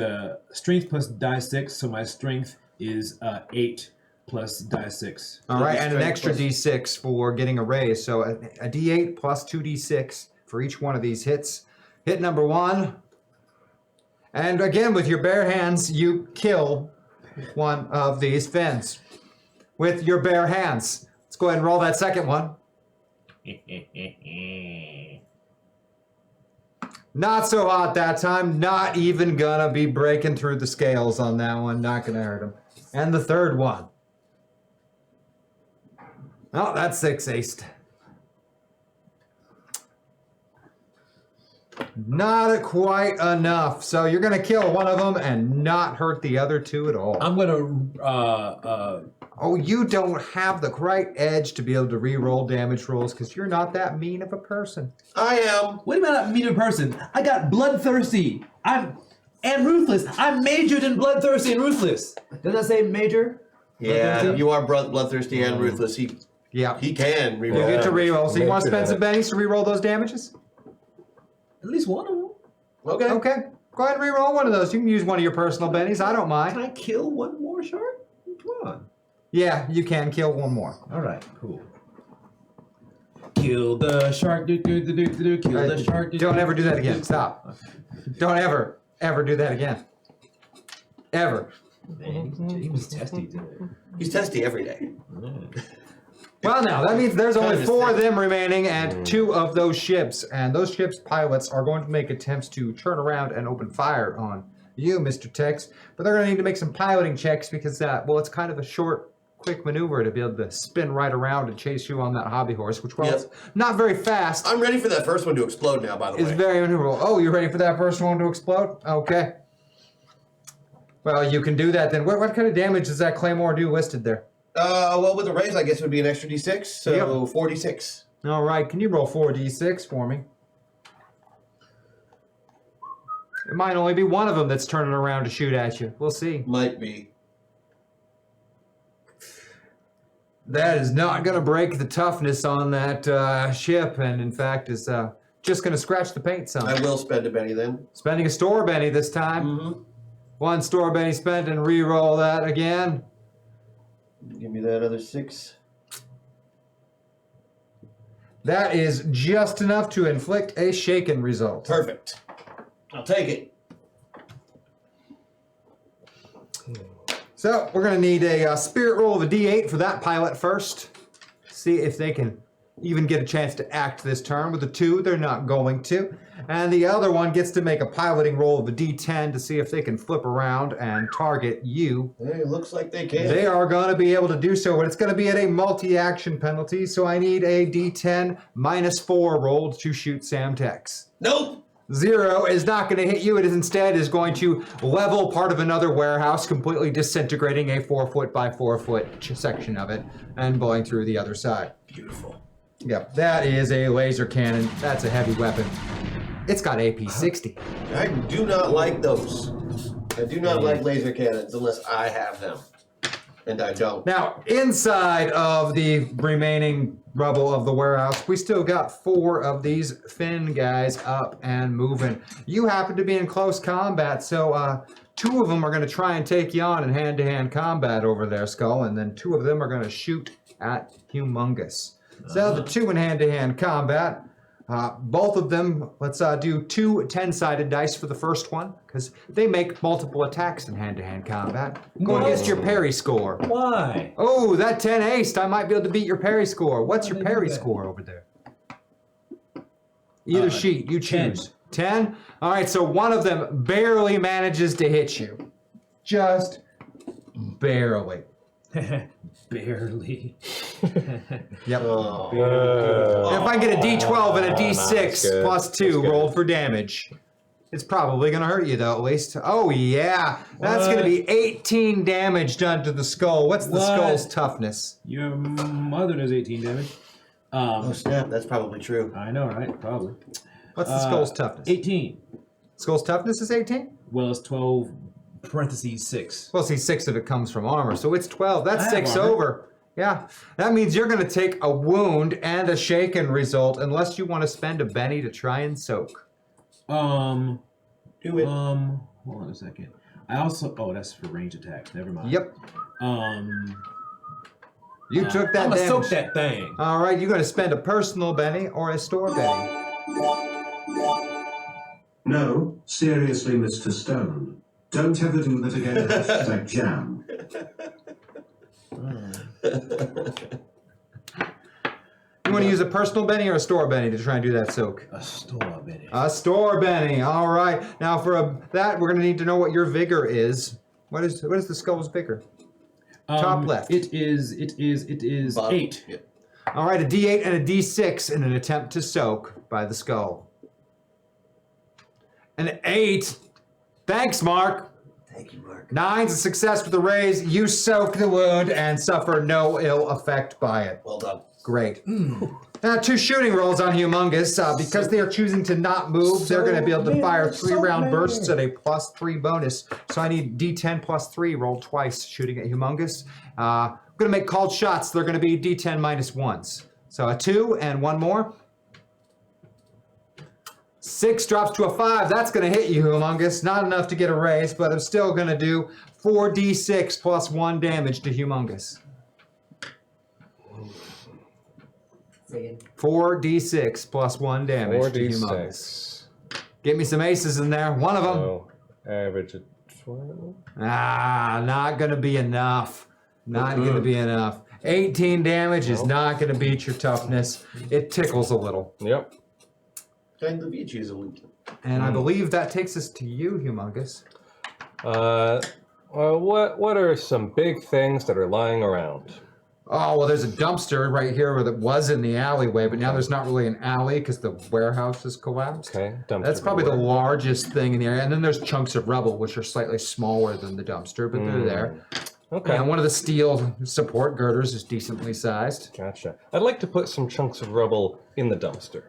strength plus die 6. So my strength is 8 plus die 6. All right, and an extra d6 for getting a raise. So a d8 plus 2d6 for each one of these hits. Hit number 1. And again, with your bare hands, you kill one of these fins. With your bare hands. Let's go ahead and roll that second one. Not so hot that time. Not even gonna be breaking through the scales on that one. Not gonna hurt him. And the third one. Oh, that's 6-aced. Not quite enough. So you're gonna kill one of them and not hurt the other two at all. I'm gonna Oh, you don't have the right edge to be able to re-roll damage rolls because you're not that mean of a person. I am. Wait a minute, I'm a mean person. I got bloodthirsty. And ruthless. I'm majored in bloodthirsty and ruthless. Does that say major? Yeah, you are bloodthirsty and ruthless. He can You reroll. get to re-roll. So you want to spend some bennies to re-roll those damages? At least one of them. Okay. Okay. Go ahead and re-roll one of those. You can use one of your personal bennies. I don't mind. Can I kill one more shark? Come on. Yeah, you can kill one more. All right, cool. Kill the shark. Kill the shark. Don't ever do that again. Stop. Don't ever do that again. Ever. Man, he was testy today. He's testy every day. Well, now, that means there's only Kinda 4 of sick. them remaining and 2 of those ships. And those ships' pilots are going to make attempts to turn around and open fire on you, Mr. Tex. But they're going to need to make some piloting checks because, well, it's kind of a short, quick maneuver to be able to spin right around and chase you on that hobby horse, which, well, it's not very fast. I'm ready for that first one to explode now, by the It's way. very maneuverable. Oh, you ready for that first one to explode? Okay. Well, you can do that then. What kind of damage does that Claymore do listed there? Well, with the raise, I guess it would be an extra d6, so 46. All right, can you roll 4d6 for me? It might only be one of them that's turning around to shoot at you. We'll see. Might be. That is not going to break the toughness on that ship, and in fact is just going to scratch the paint some. I will spend a Benny then. Spending a store Benny this time. Mm-hmm. 1 store Benny spent and re-roll that again. Give me that other 6. That is just enough to inflict a shaken result. Perfect. I'll take it. So we're going to need a spirit roll of a d8 for that pilot first. See if they can even get a chance to act this turn. With a 2, they're not going to. And the other one gets to make a piloting roll of a d10 to see if they can flip around and target you. Hey, looks like they can. They are going to be able to do so, but it's going to be at a multi-action penalty, so I need a d10 minus 4 rolled to shoot Sam Tex. Nope. 0 is not going to hit you. It is instead is going to level part of another warehouse, completely disintegrating a 4-foot by 4-foot section of it and going through the other side. Beautiful. Yep, that is a laser cannon. That's a heavy weapon. It's got AP 60. I do not like those. I do not like laser cannons unless I have them. And I don't. Now, inside of the remaining rubble of the warehouse, we still got 4 of these Finn guys up and moving. You happen to be in close combat, so 2 of them are going to try and take you on in hand-to-hand combat over there, Skull, and then 2 of them are going to shoot at Humongous. So the 2 in hand-to-hand combat, both of them, let's do 2 10-sided dice for the first one, because they make multiple attacks in hand-to-hand combat. Go against your parry score. Why? Oh, that 10 aced. I might be able to beat your parry score. What's your parry score over there? Either sheet, you choose. 10? All right, so one of them barely manages to hit you. Just barely. Barely. Yep. Oh. If I get a D12 and a that's D6 good. plus 2 That's good. rolled for damage, it's probably going to hurt you, though, at least. Oh, yeah. That's going to be 18 damage done to the skull. What's the What? skull's toughness? Your mother does 18 damage. Oh snap! That's probably true. I know, right? Probably. What's the skull's toughness? 18. Skull's toughness is 18? Well, it's 12 parentheses 6. Well, see, 6 of it comes from armor, so it's 12. That's I have 6 armor. over. Yeah. That means you're going to take a wound and a shaken result unless you want to spend a Benny to try and soak. Do it. Hold on a second. I also, that's for range attacks. Never mind. Yep. You took that I'm gonna damage. soak that thing. All right, you're going to spend a personal Benny or a store Benny. No, seriously, Mr. Stone. Don't ever do that again. Hashtag jam. You want to use a personal Benny or a store Benny to try and do that soak? A store Benny. A store Benny. All right. Now for that, we're going to need to know what your vigor is. What is the skull's vigor? Top left. It is Bottom. 8. Yeah. All right, a D8 and a D6 in an attempt to soak by the skull. An 8. Thanks, Mark. Thank you, Mark. 9's a success with the raise. You soak the wound and suffer no ill effect by it. Well done. Great. Now, 2 shooting rolls on Humongous. Because they are choosing to not move, they're going to be able to fire 3-round bursts at a +3 bonus. So I need D10 plus 3 rolled twice shooting at Humongous. I'm going to make called shots. They're going to be D10 minus 1s. So a 2 and 1 more. 6 drops to a 5. That's going to hit you, Humongous. Not enough to get a raise, but I'm still going to do 4d6 plus 1 damage to Humongous. 4d6 plus 1 damage to Humongous. 4d6. Get me some aces in there. One of them. So, average of 12. Not going to be enough. Not going to be enough. 18 damage is not going to beat your toughness. It tickles a little. Yep. And the beach is a week. And I believe that takes us to you, Humongous. Well, what are some big things that are lying around? Oh, well, there's a dumpster right here that was in the alleyway, but now there's not really an alley because the warehouse has collapsed. Okay, dumpster. That's probably the everywhere. largest thing in the area. And then there's chunks of rubble, which are slightly smaller than the dumpster, but they're there. Okay. And one of the steel support girders is decently sized. Gotcha. I'd like to put some chunks of rubble in the dumpster.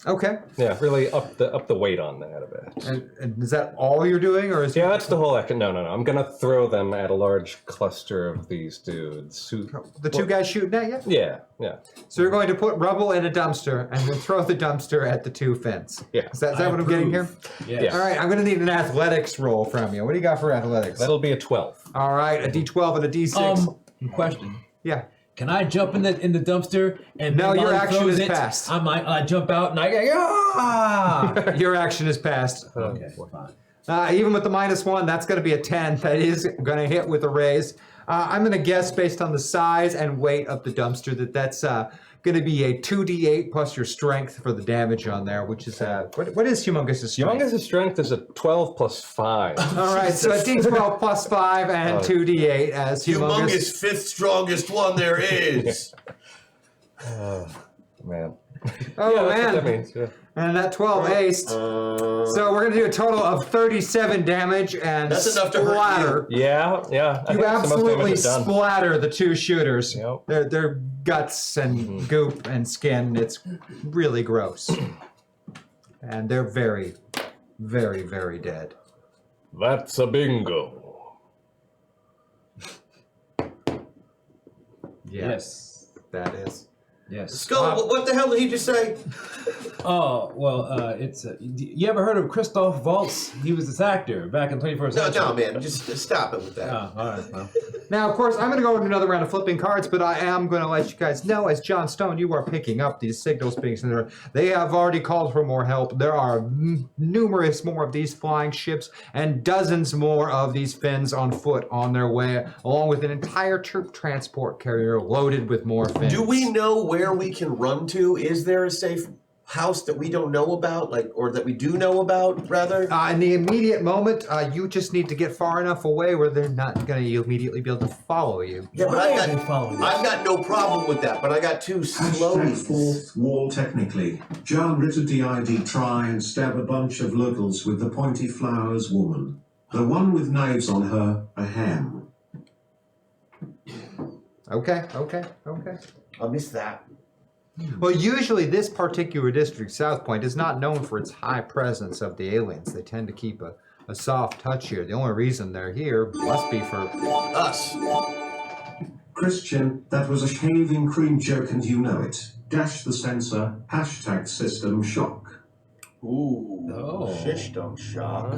Okay. Yeah, really up the weight on that a bit. And is that all you're doing, or is Yeah, that's the whole act. No. I'm gonna throw them at a large cluster of these dudes. Who, the 2 guys shooting at you? yeah. So you're going to put rubble in a dumpster and then throw the dumpster at the 2 fins. Yeah. Is that what I'm getting here? Yes. Yeah. All right, I'm going to need an athletics roll from you. What do you got for athletics? That'll be a 12. All right, a D12 and a D6. Question. Yeah. Can I jump in the dumpster and No, then your while he action throws is it, passed. I jump out and I go, Your action is passed. Okay, fine. Even with the -1, that's going to be a 10. That is going to hit with a raise. I'm going to guess based on the size and weight of the dumpster that's going to be a 2d8 plus your strength for the damage on there, which is what is Humongous' strength? Humongous' strength is a 12 plus 5. All right, so a D12 plus 5 and 2d8 as Humongous. Humongous 5th strongest one there is. Man. Oh, Yeah, that's man. what that means. Yeah. And that 12 aced. So we're going to do a total of 37 damage and That's enough to hurt splatter. Yeah. I You think most absolutely damage is done. splatter the 2 shooters. Yep. Their guts and goop and skin. It's really gross. And they're very, very, very dead. That's a bingo. Yes. That is. Yes. Skull, what the hell did he just say? Oh, well, it's... you ever heard of Christoph Waltz? He was this actor back in 21st century. No, man, just stop it with that. Oh, all right, well. Now, of course, I'm going to go into another round of flipping cards, but I am going to let you guys know, as John Stone, you are picking up these signals being sent. They have already called for more help. There are numerous more of these flying ships and dozens more of these Finns on foot on their way, along with an entire troop transport carrier loaded with more Finns. Do we know where we can run to? Is there a safe... house that we don't know about, like, or that we do know about, rather? In the immediate moment, you just need to get far enough away where they're not going to immediately be able to follow you. Yeah, but Why are they following us? I've got no problem with that, but I got two Hashtag slowies. fourth wall technically. John Ritter DID try and stab a bunch of locals with the pointy flowers woman. The one with knives on her, a ham. Okay. I missed that. Well, usually this particular district, South Point, is not known for its high presence of the aliens. They tend to keep a soft touch here. The only reason they're here must be for Us. Christian, that was a shaving cream joke and you know it. Dash the censor. Hashtag system shock. Ooh. Oh. System shock.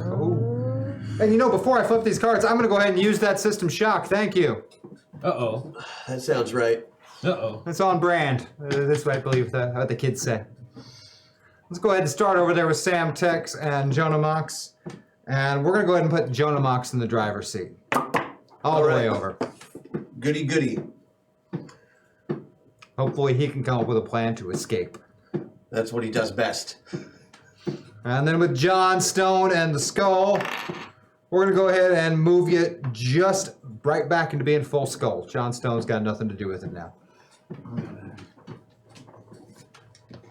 And you know, before I flip these cards, I'm going to go ahead and use that system shock. Thank you. Uh-oh. That sounds right. Uh-oh. It's on brand. That's what I believe what the kids say. Let's go ahead and start over there with Sam Tex and Jonah Mox. And we're going to go ahead and put Jonah Mox in the driver's seat. All the way over. Goody goody. Hopefully he can come up with a plan to escape. That's what he does best. And then with John Stone and the skull, we're going to go ahead and move you just right back into being full skull. John Stone's got nothing to do with it now.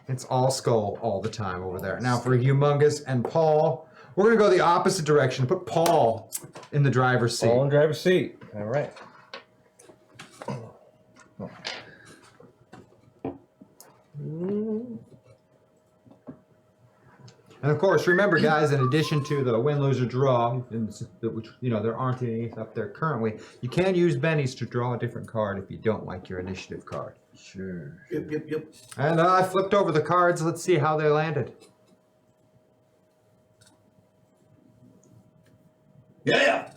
It's all skull all the time over there. Now for Humongous and Paul, we're going to go the opposite direction. Put Paul in the driver's seat. All in driver's seat. All right. And of course, remember, guys, in addition to the win, lose, or draw, which, you know, there aren't any up there currently, you can use bennies to draw a different card if you don't like your initiative card. Sure. Yep. And I flipped over the cards. Let's see how they landed. Yeah.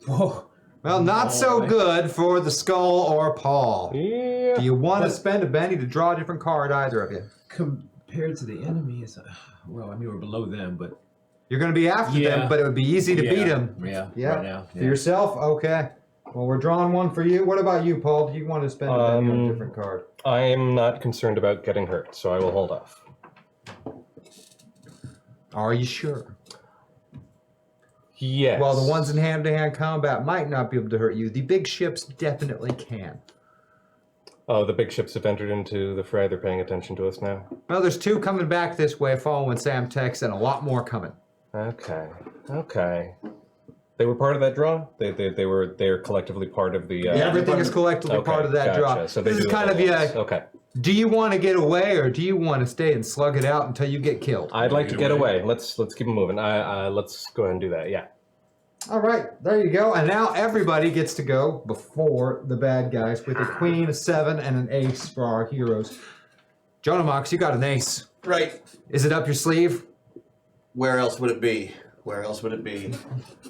Whoa. Well, not so good for the skull or Paul. Yeah. Do you want to spend a benny to draw a different card, either of you? Compared to the enemy, it's well, I mean, we're below them, but You're going to be after them, but it would be easy to beat them. Yeah. Right now. For yourself? Okay. Well, we're drawing one for you. What about you, Paul? Do you want to spend a benny on a different card? I am not concerned about getting hurt, so I will hold off. Are you sure? Yes. Well, the ones in hand-to-hand combat might not be able to hurt you. The big ships definitely can. Oh, the big ships have entered into the fray. They're paying attention to us now. Well, there's two coming back this way following Sam Tex, and a lot more coming. Okay. They were part of that draw. They're collectively part of the. Everything is collectively part of that draw. So they this is do kind of okay. Do you want to get away, or do you want to stay and slug it out until you get killed? I'd like to get away. Let's keep moving. Let's go ahead and do that. Yeah. All right, there you go. And now everybody gets to go before the bad guys with a queen, a 7, and an ace for our heroes. Jonah Mox, you got an ace. Right. Is it up your sleeve? Where else would it be?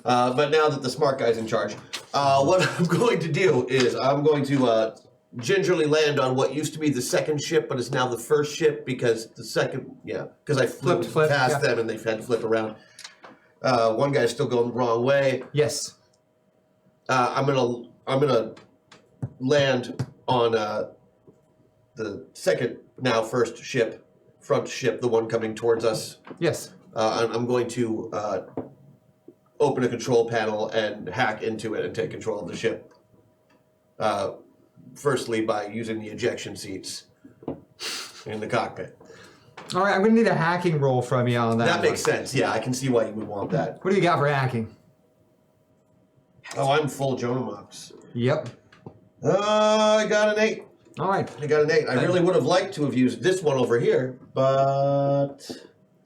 But now that the smart guy's in charge, what I'm going to do is I'm going to gingerly land on what used to be the second ship, but is now the first ship because because I flipped past them and they've had to flip around. One guy's still going the wrong way. Yes. I'm gonna land on the second, now first ship, front ship, the one coming towards us. Yes. I'm going to open a control panel and hack into it and take control of the ship. Firstly, by using the ejection seats in the cockpit. All right, I'm going to need a hacking roll from you on that. That makes sense. Yeah, I can see why you would want that. What do you got for hacking? Oh, I'm full Jonah Mox. Yep. I got an 8. All right. I got an 8. I really would have liked to have used this one over here, but...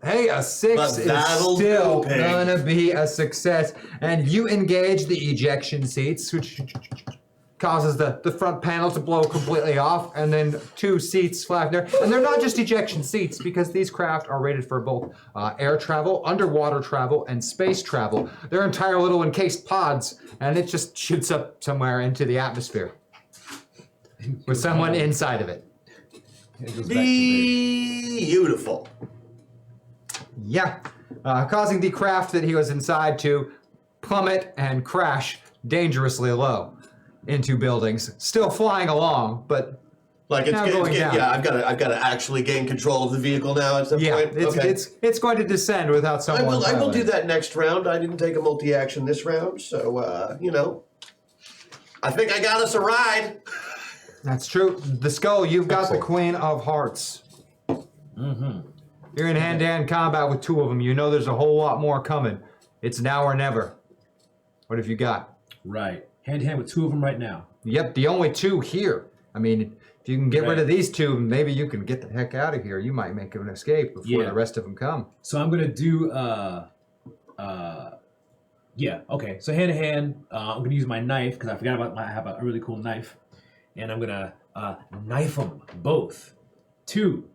Hey, a 6 But is that'll still do, pig. gonna be a success. And you engage the ejection seats, which causes the front panel to blow completely off, and then 2 seats fly there. And they're not just ejection seats, because these craft are rated for both air travel, underwater travel, and space travel. They're entire little encased pods, and it just shoots up somewhere into the atmosphere with someone inside of it. It goes back to Beautiful. Yeah, causing the craft that he was inside to plummet and crash dangerously low into buildings. Still flying along, but Like it's, Now it's going down. yeah, I've got to actually gain control of the vehicle now at some Yeah, point. Okay. it's going to descend without I someone. will do piloting. that next round. I didn't take a multi-action this round, so you know. I think I got us a ride. That's true. The skull, you've got Excellent. the Queen of Hearts. You're in hand-to-hand combat with two of them. You know there's a whole lot more coming. It's now or never. What have you got? Right. Hand to hand with two of them right now. Yep, the only two here. I mean, if you can get rid of these two, maybe you can get the heck out of here. You might make an escape before the rest of them come. So I'm gonna do yeah, okay. So hand to hand, I'm gonna use my knife because I forgot about I have a really cool knife, and I'm gonna knife them both. Two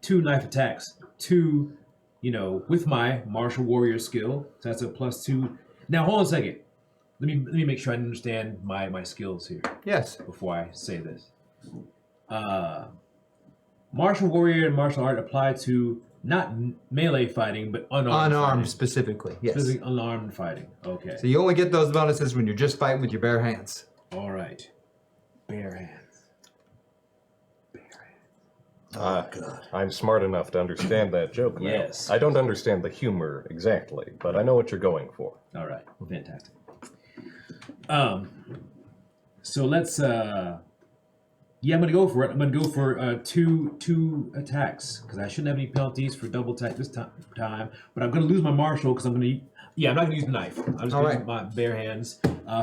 knife attacks. Two, you know, with my martial warrior skill. So that's a +2. Now hold on a second. Let me make sure I understand my skills here Yes. before I say this. Martial warrior and martial art apply to not melee fighting, but unarmed Unarmed fighting. specifically, yes. Specifically unarmed fighting. Okay. So you only get those bonuses when you're just fighting with your bare hands. All right. Bare hands. Oh God. I'm smart enough to understand that joke now. Yes. I don't understand the humor exactly, but I know what you're going for. All right. Fantastic. So let's yeah, I'm gonna go for it. I'm gonna go for two attacks because I shouldn't have any penalties for double attack this time. But I'm gonna lose my martial because I'm gonna. Yeah, I'm not gonna use the knife. I'm just gonna use my bare hands.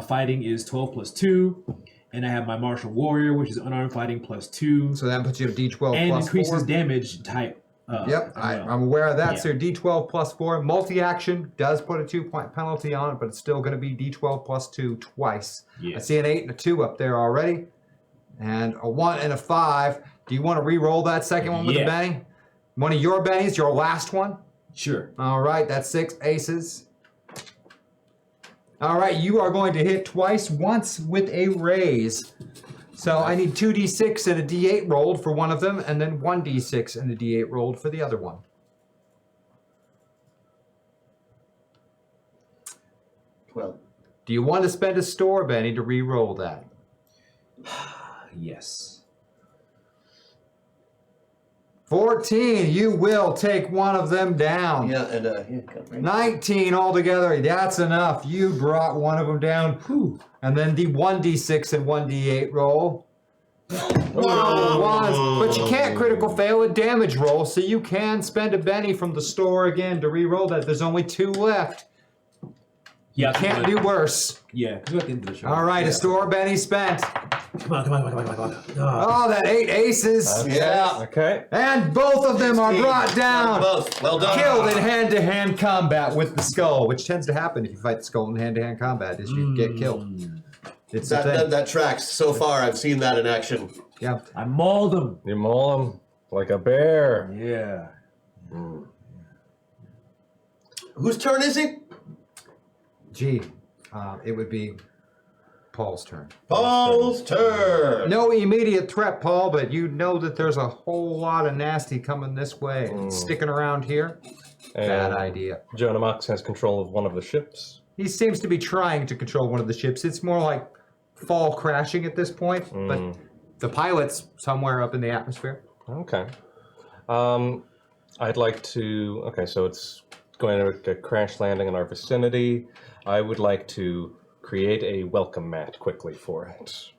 Fighting is 12 + 2, and I have my martial warrior, which is unarmed fighting +2, So that puts you at D12 and plus increases 4. damage type. Yep, as well. I'm aware of that. Yeah. So D12 plus 4. Multi-action does put a 2-point penalty on it, but it's still going to be D12 plus 2 twice. I Yes. see an 8 and a 2 up there already. And a 1 and a 5. Do you want to re-roll that second one with the Yeah. Benny? One of your Bennies, your last one? Sure. All right, that's 6 aces. All right, you are going to hit twice, once with a raise. So I need 2d6 and a d8 rolled for one of them, and then 1d6 and a d8 rolled for the other one. Well, Do you want to spend a store, Benny, to re-roll that? Yes. 14, you will take one of them down. yeah, and yeah, come right. 19 altogether, that's enough. You brought one of them down. Whew. And then the 1d6 and 1d8 roll. But you can't critical fail a damage roll, so you can spend a Benny from the store again to re-roll that. There's only 2 left. Yeah. Can't do worse. Yeah. Because we're at the end of the show. All right, a store Benny spent. Come on. Oh, that 8 aces. Yeah. Okay. And both of them are brought down. Both. Well done. Killed in hand-to-hand combat with the skull, which tends to happen if you fight the skull in hand-to-hand combat, is you get killed. It's a thing. That tracks. So far, I've seen that in action. Yeah. I mauled him. You maul him like a bear. Yeah. Whose turn is it? Gee, it would be Paul's turn. Paul's turn. No immediate threat, Paul, but you know that there's a whole lot of nasty coming this way. Sticking around here, bad And idea. Jonah Mox has control of one of the ships. He seems to be trying to control one of the ships. It's more like fall crashing at this point, but the pilot's somewhere up in the atmosphere. Okay. I'd like to. Okay, so it's going to crash landing in our vicinity. I would like to create a welcome mat quickly for it.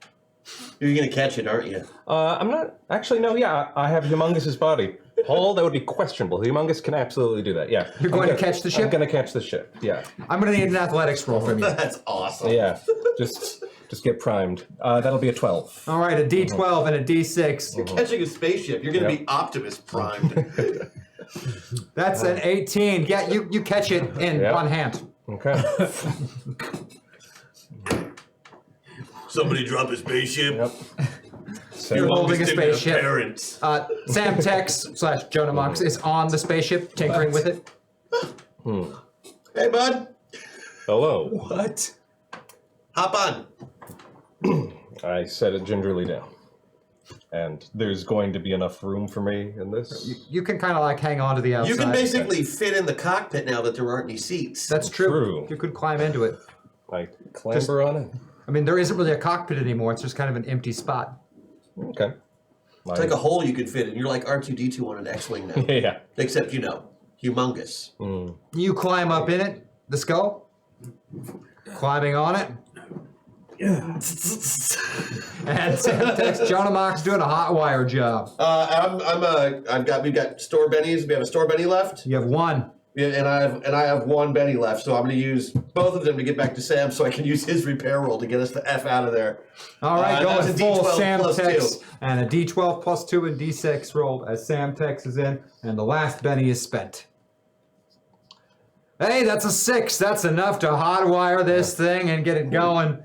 You're gonna catch it, aren't you? I'm not actually. No, yeah, I have Humongous's body. Paul, that would be questionable. Humongous can absolutely do that. Yeah. You're going to catch the ship? I'm going to catch the ship. Yeah. I'm going to need an athletics roll from you. That's awesome. Yeah. Just get primed. That'll be a 12. All right, a D12 and a D6. You're catching a spaceship. You're gonna be Optimus primed. That's an 18. Yeah, you catch it in Yep. one hand. Okay. Somebody drop a spaceship. Yep. You're holding a Longest in their spaceship. Parents. Sam Tex / Jonah Mox is on the spaceship, tinkering with it. Hey, bud. Hello. What? Hop on. I set it gingerly down. And there's going to be enough room for me in this. You can kind of like hang on to the outside. You can basically fit in the cockpit now that there aren't any seats. That's true. True. You could climb into it. I clamber on it. I mean, there isn't really a cockpit anymore. It's just kind of an empty spot. Okay. It's like a hole you could fit in. You're like R2-D2 on an X-Wing now. Yeah. Except, humongous. You climb up in it, the skull, climbing on it. And Semtex, John Amok's doing a hot wire job. We've got store bennies. We have a store benny left. You have one. Yeah, and I have one Benny left, so I'm going to use both of them to get back to Sam, so I can use his repair roll to get us the F out of there. All right, going that's a full D12 Sam plus Tex 2. and a D12 plus 2 and D6 rolled as Sam Tex is in, and the last Benny is spent. Hey, that's a 6. That's enough to hotwire this thing and get it going.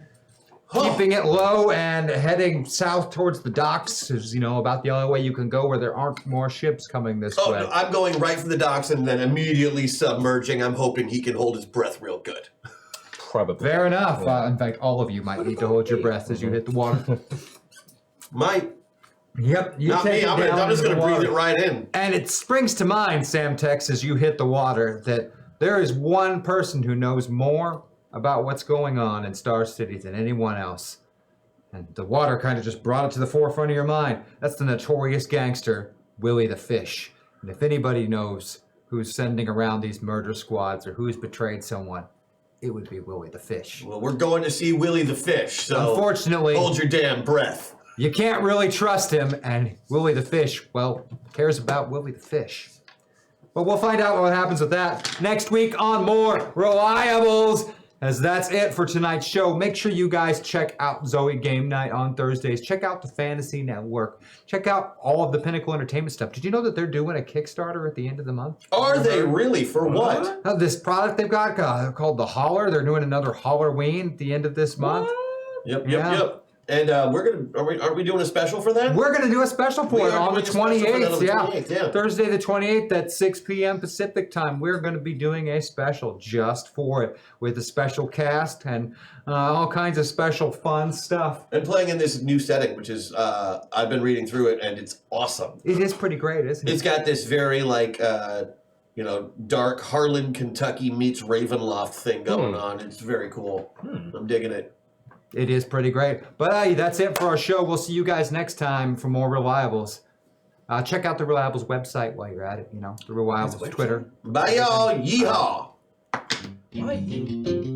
Keeping it low and heading south towards the docks is, about the only way you can go where there aren't more ships coming this way. No, I'm going right for the docks and then immediately submerging. I'm hoping he can hold his breath real good. Probably. Fair enough. In fact, all of you might need to hold your breath as you hit the water. Yep. You Not take me. it down I'm just into going the to breathe water. it right in. And it springs to mind, Sam Tex, as you hit the water, that there is one person who knows more about what's going on in Star City than anyone else. And the water kind of just brought it to the forefront of your mind. That's the notorious gangster, Willie the Fish. And if anybody knows who's sending around these murder squads or who's betrayed someone, it would be Willie the Fish. Well, we're going to see Willie the Fish, so unfortunately, hold your damn breath. You can't really trust him, and Willie the Fish, well, cares about Willie the Fish. But we'll find out what happens with that next week on More Reliables. As that's it for tonight's show. Make sure you guys check out Zoe Game Night on Thursdays. Check out the Fantasy Network. Check out all of the Pinnacle Entertainment stuff. Did you know that they're doing a Kickstarter at the end of the month? Are they really? For what? This product they've got called the Holler. They're doing another Halloween at the end of this month. Yep. And aren't we doing a special for that? We're going to do a special for We it are on the doing a special for that on 28th. the Yeah. 28th, yeah. Thursday the 28th at 6 p.m. Pacific time. We're going to be doing a special just for it with a special cast and all kinds of special fun stuff. And playing in this new setting, which is, I've been reading through it, and it's awesome. It is pretty great, isn't it? It's got this very, dark Harlan, Kentucky meets Ravenloft thing going on. It's very cool. I'm digging it. It is pretty great. But hey, that's it for our show. We'll see you guys next time for more Reliables. Check out the Reliables website while you're at it. The Reliables Twitter. Bye, y'all. Yeehaw. Bye.